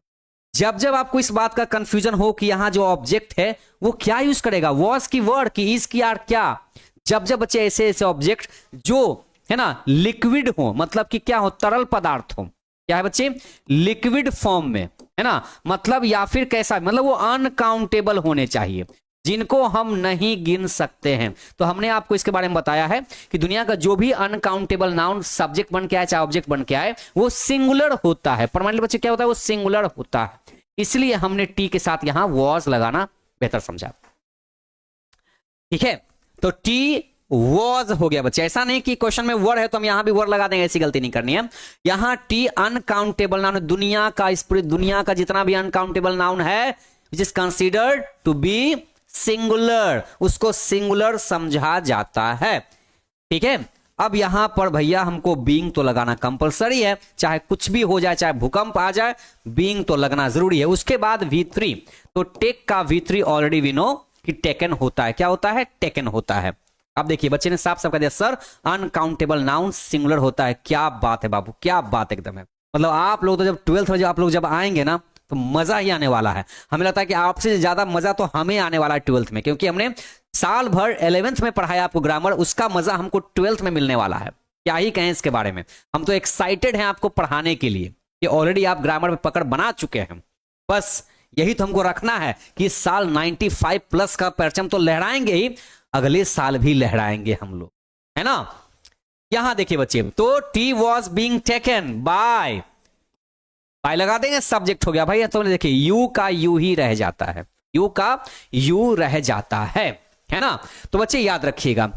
जब जब आपको इस बात का कंफ्यूजन हो कि यहां जो ऑब्जेक्ट है वो क्या यूज करेगा, वॉज की वर्ड की, इज की आर क्या, जब जब बच्चे ऐसे ऐसे ऑब्जेक्ट जो है ना लिक्विड हो, मतलब कि क्या हो, तरल पदार्थ हो, क्या है बच्चे, लिक्विड फॉर्म में है ना, मतलब या फिर कैसा, मतलब वो अनकाउंटेबल होने चाहिए, जिनको हम नहीं गिन सकते हैं। तो हमने आपको इसके बारे में बताया है कि दुनिया का जो भी अनकाउंटेबल नाउन सब्जेक्ट बन के आए चाहे ऑब्जेक्ट बन के आए वो सिंगुलर होता है। परमानेंट बच्चे क्या होता है, वो सिंगुलर होता है। इसलिए हमने टी के साथ यहां वॉज लगाना बेहतर समझा। ठीक है, तो टी वॉज हो गया बच्चे। ऐसा नहीं कि क्वेश्चन में वर्ड है तो हम यहां भी वर्ड लगा देंगे, ऐसी गलती नहीं करनी है। यहां टी अनकाउंटेबल नाउन, दुनिया का, इस पूरी दुनिया का जितना भी अनकाउंटेबल नाउन है which is considered to be singular, उसको सिंगुलर समझा जाता है। ठीक है, अब यहां पर भैया हमको बीइंग तो लगाना कंपलसरी है, चाहे कुछ भी हो जाए, चाहे भूकंप आ जाए, बीइंग तो लगना जरूरी है। उसके बाद V3, तो टेक का V3 ऑलरेडी वी नो कि टेकन होता है। क्या होता है? टेकन होता है। अब देखिए बच्चे ने साफ साफ कह दिया सर अनकाउंटेबल नाउन सिंगुलर होता है। क्या बात है बाबू, क्या बात एकदम है। मतलब आप लोग तो जब 12th में जब आप लोग जब आएंगे ना तो मजा ही आने वाला है। हमें लगता है कि आपसे ज्यादा मजा तो हमें आने वाला है 12th में, क्योंकि हमने साल भर 11th में पढ़ाया आपको ग्रामर, उसका मजा हमको 12th में मिलने वाला है। क्या ही कहें इसके बारे में, हम तो एक्साइटेड हैं आपको पढ़ाने के लिए कि ऑलरेडी आप ग्रामर में पकड़ बना चुके हैं। बस यही तो हमको रखना है कि इस साल 95 प्लस का परचम तो लहराएंगे ही, अगले साल भी लहराएंगे हम लोग, है ना? यहां देखिए बच्चे, तो T was being taken by लगा देंगे, सब्जेक्ट हो गया भाई। तो देखिए यू का यू ही रह जाता है, यू का यू रह जाता है ना? तो बच्चे याद रखिएगा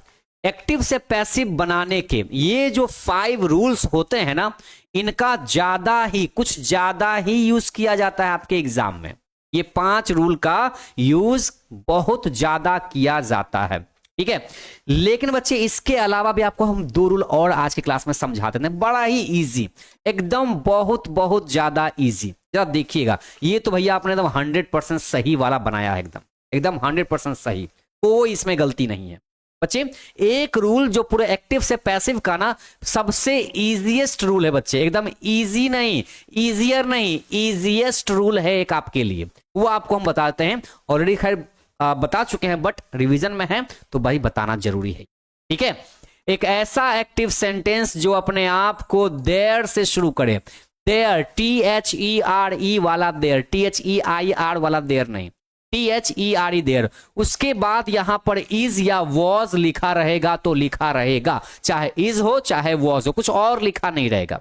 एक्टिव से पैसिव बनाने के ये जो 5 रूल्स होते हैं ना, इनका ज्यादा ही, कुछ ज्यादा ही यूज किया जाता है आपके एग्जाम में। ये 5 रूल का यूज बहुत ज्यादा किया जाता है। ठीक है, लेकिन बच्चे इसके अलावा भी आपको हम 2 रूल और आज की क्लास में समझाते हैं, बड़ा ही इजी, एकदम बहुत बहुत ज्यादा इजी। जरा देखिएगा, ये तो भैया आपने एकदम 100% सही वाला बनाया है, एकदम एकदम 100% सही, कोई इसमें गलती नहीं है। बच्चे एक रूल जो पूरे एक्टिव से पैसिव का ना सबसे इजीएस्ट रूल है बच्चे, एकदम इजी नहीं, इजियर नहीं, इजीएस्ट रूल है एक आपके लिए, वो आपको हम बताते हैं। ऑलरेडी खैर बता चुके हैं, बट रिवीजन में है तो भाई बताना जरूरी है। ठीक है, एक ऐसा एक्टिव सेंटेंस जो अपने आप को देयर से शुरू करे, देयर, THERE वाला देयर, THEIR वाला देयर नहीं, THERE देयर। उसके बाद यहां पर इज या वॉज लिखा रहेगा तो लिखा रहेगा, चाहे इज हो चाहे वॉज हो, कुछ और लिखा नहीं रहेगा।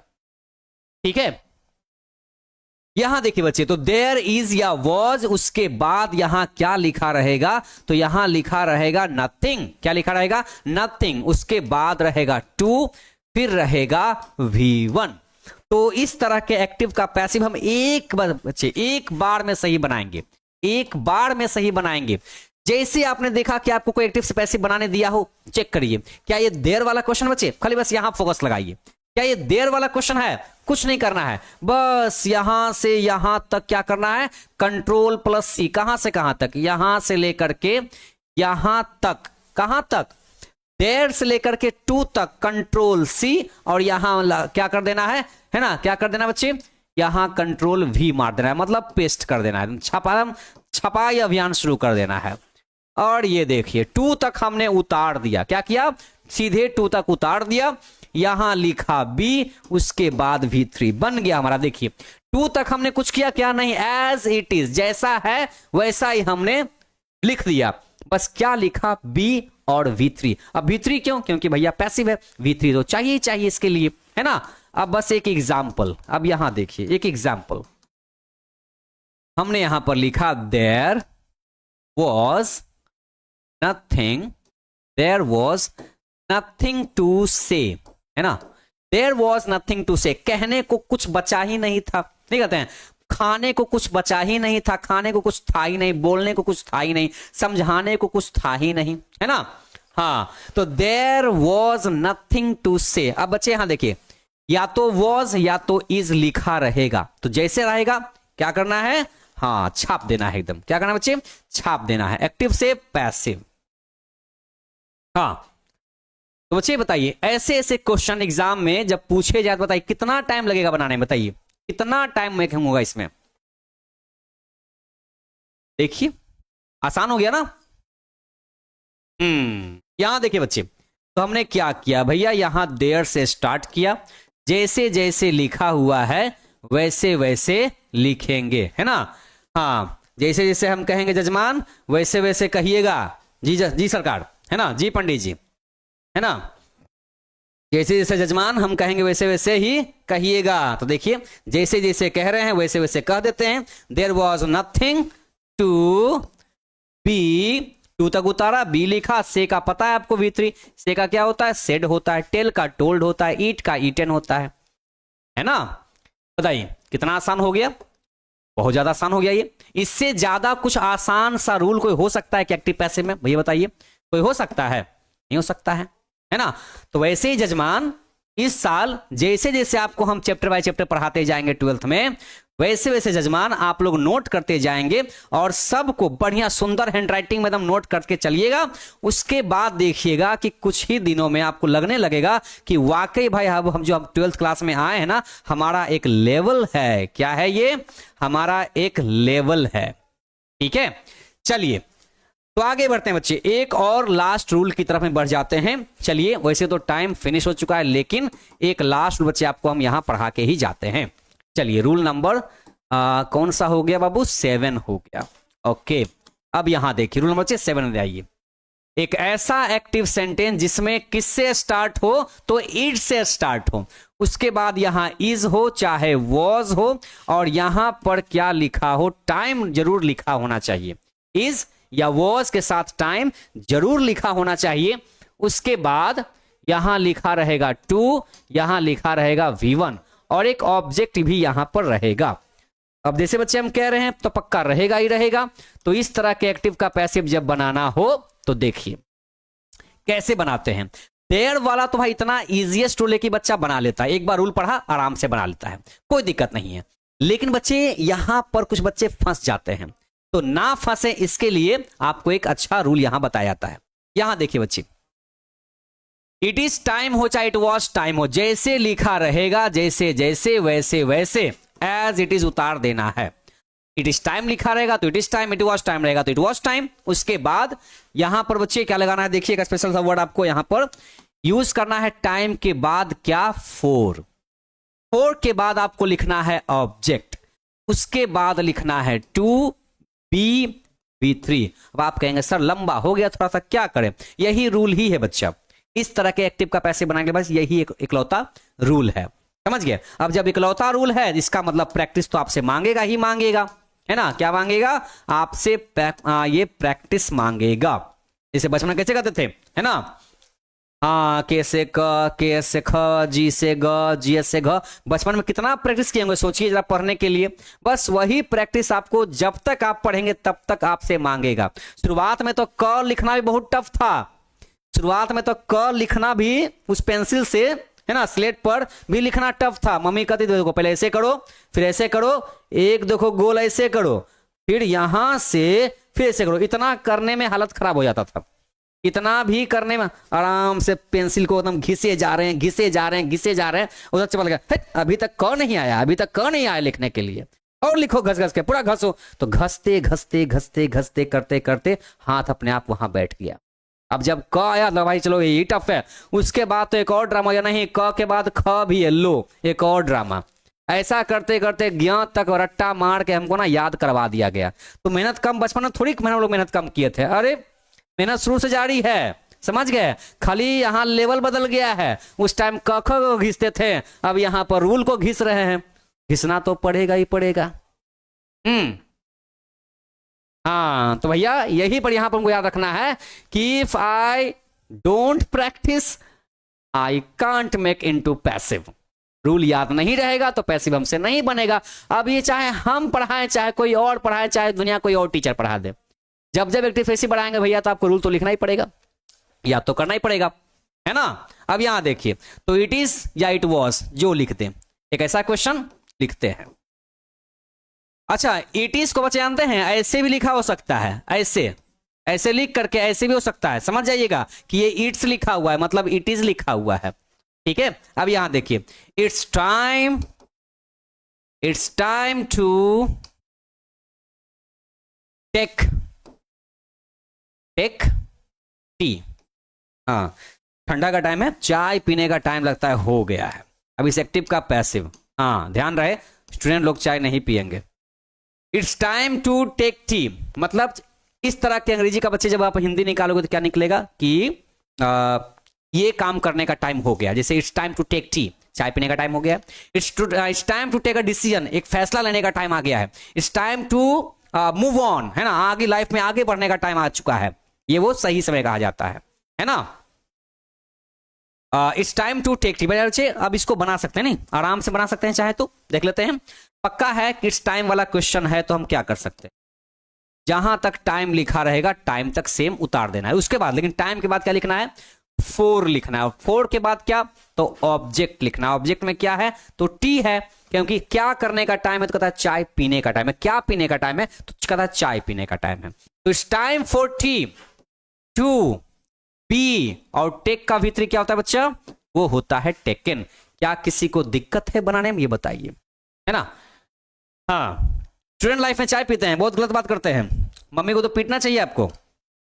ठीक है, यहां देखिए बच्चे, तो देयर इज या वॉज, उसके बाद यहां क्या लिखा रहेगा, तो यहां लिखा रहेगा नथिंग। क्या लिखा रहेगा? नथिंग। उसके बाद रहेगा टू, फिर रहेगा V1। तो इस तरह के एक्टिव का पैसिव हम एक बार बच्चे, एक बार में सही बनाएंगे, एक बार में सही बनाएंगे। जैसे आपने देखा कि आपको कोई एक्टिव से पैसिव बनाने दिया हो, चेक करिए क्या ये देयर वाला क्वेश्चन बच्चे, खाली बस यहां फोकस लगाइए, क्या ये देयर वाला क्वेश्चन है? कुछ नहीं करना है, बस यहां से यहां तक क्या करना है, Ctrl+C। कहां से कहां तक? यहां से लेकर के यहां तक, कहां तक? देयर से लेकर के टू तक Ctrl+C, और यहां क्या कर देना है ना, क्या कर देना बच्चे, यहां Ctrl+V मार देना है, मतलब पेस्ट कर देना है, छपाई अभियान शुरू कर देना है। और ये देखिए टू तक हमने उतार दिया, क्या किया, सीधे टू तक उतार दिया, यहां लिखा B, उसके बाद V3 बन गया हमारा। देखिए टू तक हमने कुछ किया क्या? नहीं, एज इट इज, जैसा है वैसा ही हमने लिख दिया, बस क्या लिखा, B और V3। अब V3 क्यों? क्योंकि भैया पैसिव है, V3 तो चाहिए ही चाहिए इसके लिए, है ना। अब बस एक एग्जाम्पल, अब यहां देखिए एक एग्जाम्पल, हमने यहां पर लिखा there was nothing, there was nothing to say, है ना, देयर वॉज नथिंग टू से, कहने को कुछ बचा ही नहीं था, नहीं कहते हैं, खाने को कुछ बचा ही नहीं था, खाने को कुछ था ही नहीं, बोलने को कुछ था ही नहीं, समझाने को कुछ था ही नहीं, है ना। हाँ, तो देयर वॉज नथिंग टू से। अब बच्चे यहां देखिए, या तो वॉज या तो इज लिखा रहेगा, तो जैसे रहेगा क्या करना है, हाँ छाप देना है एकदम, क्या करना है बच्चे, छाप देना है, एक्टिव से पैसिव। हाँ, तो बच्चे बताइए ऐसे ऐसे क्वेश्चन एग्जाम में जब पूछे जाए, बताइए कितना टाइम लगेगा बनाने में, बताइए कितना टाइम मेकिंग होगा इसमें। देखिए आसान हो गया ना। यहां देखिए बच्चे, तो हमने क्या किया भैया, यहां देयर से स्टार्ट किया, जैसे जैसे लिखा हुआ है वैसे वैसे लिखेंगे, है ना। हाँ, जैसे जैसे हम कहेंगे जजमान वैसे वैसे कहिएगा, जी सरकार, है ना, जी पंडित जी, है ना, जैसे जैसे जजमान हम कहेंगे वैसे वैसे ही कहिएगा। तो देखिए जैसे जैसे कह रहे हैं वैसे वैसे कह देते हैं। There was nothing to be, to तक उतारा, बी लिखा, से का पता है आपको V3, से का क्या होता है, सेड होता है, टेल का टोल्ड होता है, ईट का ईटन होता है ना। बताइए कितना आसान हो गया, बहुत ज्यादा आसान हो गया ये। इससे ज्यादा कुछ आसान सा रूल कोई हो सकता है कि एक्टिव पैसिव में, भैया बताइए, कोई हो सकता है? नहीं हो सकता है ना। तो वैसे ही जजमान इस साल जैसे जैसे आपको हम चैप्टर बाय चैप्टर पढ़ाते जाएंगे 12th में, वैसे वैसे जजमान आप लोग नोट करते जाएंगे, और सबको बढ़िया सुंदर हैंडराइटिंग में एकदम नोट करके चलिएगा। उसके बाद देखिएगा कि कुछ ही दिनों में आपको लगने लगेगा कि वाकई भाई अब हम जो 12th क्लास में आए हैं ना, हमारा एक लेवल है। क्या है ये? हमारा एक लेवल है। ठीक है, चलिए तो आगे बढ़ते हैं बच्चे, एक और लास्ट रूल की तरफ में बढ़ जाते हैं। चलिए, वैसे तो टाइम फिनिश हो चुका है, लेकिन एक लास्ट रूल बच्चे आपको हम यहां पढ़ा के ही जाते हैं। चलिए, रूल नंबर कौन सा हो गया बाबू? 7 हो गया। ओके, अब यहां देखिए रूल नंबर 7 में आइए। एक ऐसा एक्टिव सेंटेंस जिसमें किससे स्टार्ट हो? तो इट से स्टार्ट हो, उसके बाद यहां इज हो चाहे वॉज हो, और यहां पर क्या लिखा हो? टाइम जरूर लिखा होना चाहिए। इज या वॉज के साथ टाइम जरूर लिखा होना चाहिए। उसके बाद यहां लिखा रहेगा टू, यहां लिखा रहेगा V1, और एक ऑब्जेक्ट भी यहां पर रहेगा। अब जैसे बच्चे हम कह रहे हैं तो पक्का रहेगा ही रहेगा। तो इस तरह के एक्टिव का पैसिव जब बनाना हो तो देखिए कैसे बनाते हैं। देयर वाला तो भाई इतना इजीएस्ट रूल है कि बच्चा बना लेता है, एक बार रूल पढ़ा आराम से बना लेता है, कोई दिक्कत नहीं है। लेकिन बच्चे यहां पर कुछ बच्चे फंस जाते हैं, तो ना फंसे इसके लिए आपको एक अच्छा रूल यहां बताया जाता है। यहां देखिए बच्चे, इट इज टाइम हो चाहे इट वॉज टाइम हो, जैसे लिखा रहेगा जैसे जैसे वैसे वैसे एज इट इज उतार देना है। इट इज टाइम लिखा रहेगा तो it is time, it was time रहेगा तो इट वॉज टाइम। उसके बाद यहां पर बच्चे क्या लगाना है? देखिए एक स्पेशल सा वर्ड आपको यहां पर यूज करना है, टाइम के बाद क्या? 4। फोर के बाद आपको लिखना है ऑब्जेक्ट, उसके बाद लिखना है टू बी V3। अब आप कहेंगे सर लंबा हो गया थोड़ा सा, क्या करें? यही रूल ही है बच्चा, इस तरह के एक्टिव का पैसिव बनाने के बाद यही एक इकलौता रूल है, समझ गए? अब जब इकलौता रूल है इसका मतलब प्रैक्टिस तो आपसे मांगेगा ही मांगेगा, है ना? क्या मांगेगा? आपसे ये प्रैक्टिस मांगेगा। इसे बचपन में कैसे कहते थे, है ना? हाँ, के से क, के से ख, जी से ग, जी से घ। बचपन में कितना प्रैक्टिस किए होंगे, सोचिए जरा पढ़ने के लिए। बस वही प्रैक्टिस आपको जब तक आप पढ़ेंगे तब तक आपसे मांगेगा। शुरुआत में तो क लिखना भी बहुत टफ था, शुरुआत में तो क लिखना भी उस पेंसिल से, है ना, स्लेट पर भी लिखना टफ था। मम्मी कहती थी देखो पहले ऐसे करो, फिर ऐसे करो, एक देखो गोल ऐसे करो, फिर यहां से फिर ऐसे करो। इतना करने में हालत खराब हो जाता था, इतना भी करने में। आराम से पेंसिल को एकदम घिसे जा रहे हैं, घिसे जा रहे हैं, घिसे जा रहे हैं, उधर चल गया, अभी तक क नहीं आया, अभी तक क नहीं आया लिखने के लिए, और लिखो घस घस के, पूरा घसो। तो घसते घसते घसते घसते करते करते हाथ अपने आप वहां बैठ गया। अब जब क आया तो भाई चलो ये टफ है, उसके बाद तो एक और ड्रामा, या नहीं क के बाद ख भी है, लो एक और ड्रामा। ऐसा करते करते ज्ञान तक रट्टा मार के हमको ना याद करवा दिया गया। तो मेहनत कम, बचपन में थोड़ी हम लोग मेहनत कम किए थे, अरे मेहनत शुरू से जारी है, समझ गए? खाली यहाँ लेवल बदल गया है, उस टाइम क ख को घिसते थे, अब यहाँ पर रूल को घिस रहे हैं। घिसना तो पड़ेगा ही पड़ेगा। हाँ, तो भैया यही पर यहां पर हमको याद रखना है कि if I don't practice I can't make into passive. Rule याद नहीं रहेगा तो पैसिव हमसे नहीं बनेगा। अब ये चाहे हम पढ़ाएं, चाहे कोई और पढ़ाए, चाहे दुनिया कोई और टीचर पढ़ा दे, जब जब एक्टिव पैसिव बढ़ाएंगे भैया तो आपको रूल तो लिखना ही पड़ेगा, याद तो करना ही पड़ेगा, है ना? अब यहां देखिए, तो इट इज या इट वॉज जो लिखते हैं, एक ऐसा क्वेश्चन लिखते हैं। अच्छा, इट इज को बच्चे जानते हैं, ऐसे भी लिखा हो सकता है, ऐसे ऐसे लिख करके ऐसे भी हो सकता है। समझ जाइएगा कि ये इट्स लिखा हुआ है मतलब इट इज लिखा हुआ है, ठीक है? अब यहां देखिए, it's time to take tea. हाँ, ठंडा का टाइम है, चाय पीने का टाइम लगता है हो गया है। अब इस एक्टिव का पैसिव, हाँ ध्यान रहे स्टूडेंट लोग चाय नहीं पियेंगे। It's time to take tea मतलब इस तरह के अंग्रेजी का बच्चे जब आप हिंदी निकालोगे तो क्या निकलेगा कि ये काम करने का टाइम हो गया। जैसे it's time to take tea, चाय पीने का टाइम हो गया। It's time to take a decision, एक फैसला लेने का टाइम आ गया है। It's time to move on, है ना, आगे लाइफ में आगे बढ़ने का टाइम आ चुका है, ये वो सही समय कहा जाता है ना? It's time to take tea. बच्चे अब इसको बना सकते हैं, नहीं आराम से बना सकते हैं, चाहे तो देख लेते हैं। पक्का है कि इट्स टाइम वाला क्वेश्चन है तो हम क्या कर सकते हैं, जहां तक टाइम लिखा रहेगा टाइम तक सेम उतार देना है, उसके बाद लेकिन टाइम के बाद क्या लिखना है, फोर लिखना है। और फोर के बाद क्या, तो ऑब्जेक्ट लिखना है। ऑब्जेक्ट में क्या है, तो टी है, क्योंकि क्या करने का टाइम है तो कहता है चाय पीने का टाइम है। क्या पीने का टाइम है तो कहता है चाय पीने का टाइम है। तो it's time for tea to be, और टेक का भीतरी क्या होता है बच्चा, वो होता है टेकन। क्या किसी को दिक्कत है बनाने में, ये बताइए, है ना? हाँ, स्टूडेंट लाइफ में चाय पीते हैं, बहुत गलत बात करते हैं। मम्मी को तो पीटना चाहिए आपको,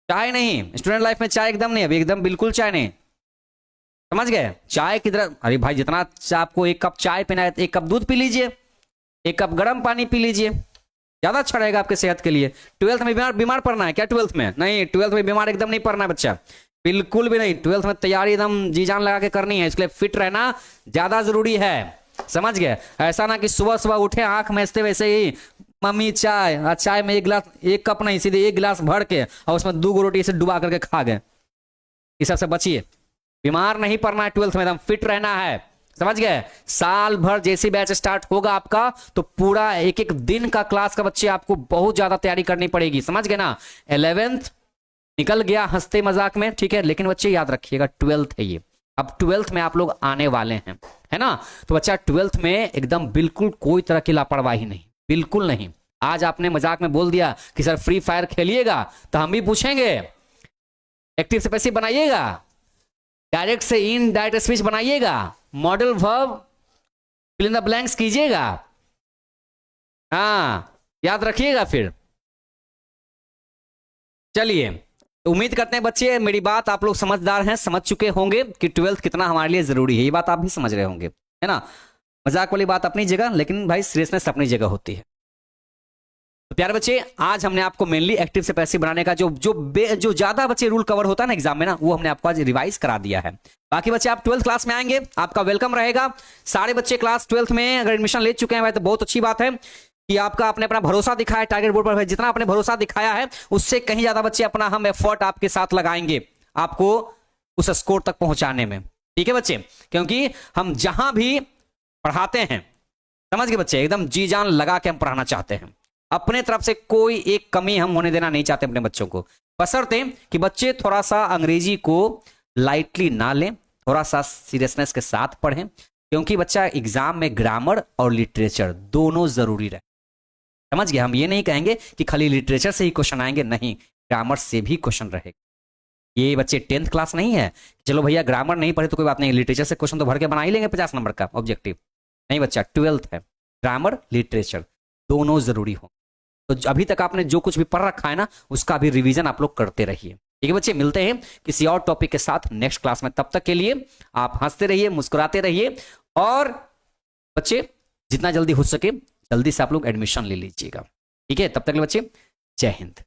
चाय नहीं। स्टूडेंट लाइफ में चाय एकदम नहीं, अभी एकदम बिल्कुल चाय नहीं, समझ गए? चाय की तरह, अरे भाई जितना आपको एक कप चाय पीना है, एक कप दूध पी लीजिए, एक कप गर्म पानी पी लीजिए, ज्यादा अच्छा रहेगा आपके सेहत के लिए। ट्वेल्थ में बीमार पड़ना है क्या? ट्वेल्थ में नहीं, ट्वेल्थ में बीमार एकदम नहीं पड़ना है बच्चा, बिल्कुल भी नहीं। ट्वेल्थ में तैयारी एकदम जी जान लगा के करनी है, इसलिए फिट रहना ज्यादा जरूरी है, समझ गए? ऐसा ना कि सुबह सुबह उठे आंख मैसते वैसे ही मम्मी चाय, चाय में एक गिलास, एक कप नहीं सीधे एक गिलास भर के और उसमें 2 रोटी से डुबा करके खा गए। इस सबसे बचिए, बीमार नहीं पड़ना है, ट्वेल्थ में एकदम फिट रहना है, समझ गए? साल भर जैसी बैच स्टार्ट होगा आपका तो पूरा एक एक दिन का क्लास का बच्चे आपको बहुत ज्यादा तैयारी करनी पड़ेगी, समझ गए ना? 11th निकल गया हंसते मजाक में, ठीक है, लेकिन बच्चे याद रखिएगा 12th है ये, अब 12th में आप लोग आने वाले हैं, है ना? तो बच्चा 12th में एकदम बिल्कुल कोई तरह की लापरवाही नहीं, बिल्कुल नहीं। आज आपने मजाक में बोल दिया कि सर फ्री फायर खेलिएगा, तो हम भी पूछेंगे एक्टिव से पैसिव बनाइएगा, डायरेक्ट से इन डायरेक्ट स्पीच बनाइएगा, modal verb fill in the blanks कीजिएगा, हाँ याद रखिएगा फिर। चलिए, उम्मीद करते हैं बच्चे मेरी बात आप लोग समझदार हैं, समझ चुके होंगे कि 12th कितना हमारे लिए जरूरी है, ये बात आप भी समझ रहे होंगे, है ना? मजाक वाली बात अपनी जगह, लेकिन भाई सीरियसनेस अपनी जगह होती है। तो प्यारे बच्चे, आज हमने आपको मेनली एक्टिव से पैसिव बनाने का जो ज्यादा बच्चे रूल कवर होता है ना एग्जाम में ना, वो हमने आपको आज रिवाइज करा दिया है। बाकी बच्चे आप 12th क्लास में आएंगे, आपका वेलकम रहेगा। सारे बच्चे क्लास 12th में अगर एडमिशन ले चुके हैं भाई तो बहुत अच्छी बात है कि आपका आपने अपना भरोसा दिखाया है टारगेट बोर्ड पर। भाई जितना आपने भरोसा दिखाया है उससे कहीं ज्यादा बच्चे अपना हम एफर्ट आपके साथ लगाएंगे आपको उस स्कोर तक पहुंचाने में। ठीक है बच्चे, क्योंकि हम जहां भी पढ़ाते हैं, समझ गए बच्चे, एकदम जी जान लगा के हम पढ़ाना चाहते हैं। अपने तरफ से कोई एक कमी हम होने देना नहीं चाहते अपने बच्चों को, बशर्ते कि बच्चे थोड़ा सा अंग्रेजी को लाइटली ना लें, थोड़ा सा सीरियसनेस के साथ पढ़ें, क्योंकि बच्चा एग्जाम में ग्रामर और लिटरेचर दोनों जरूरी रहे। समझ गए, हम ये नहीं कहेंगे कि खाली लिटरेचर से ही क्वेश्चन आएंगे, नहीं, ग्रामर से भी क्वेश्चन रहेगा। ये बच्चे 10th क्लास नहीं है, चलो भैया ग्रामर नहीं पढ़े तो कोई बात नहीं, लिटरेचर से क्वेश्चन तो भर के बना ही लेंगे 50 नंबर का ऑब्जेक्टिव। नहीं बच्चा, 12th है, ग्रामर लिटरेचर दोनों जरूरी हो। तो अभी तक आपने जो कुछ भी पढ़ रखा है ना, उसका भी रिवीजन आप लोग करते रहिए। ठीक है बच्चे, मिलते हैं किसी और टॉपिक के साथ नेक्स्ट क्लास में। तब तक के लिए आप हंसते रहिए, मुस्कुराते रहिए, और बच्चे जितना जल्दी हो सके जल्दी से आप लोग एडमिशन ले लीजिएगा। ठीक है, तब तक के लिए बच्चे जय हिंद।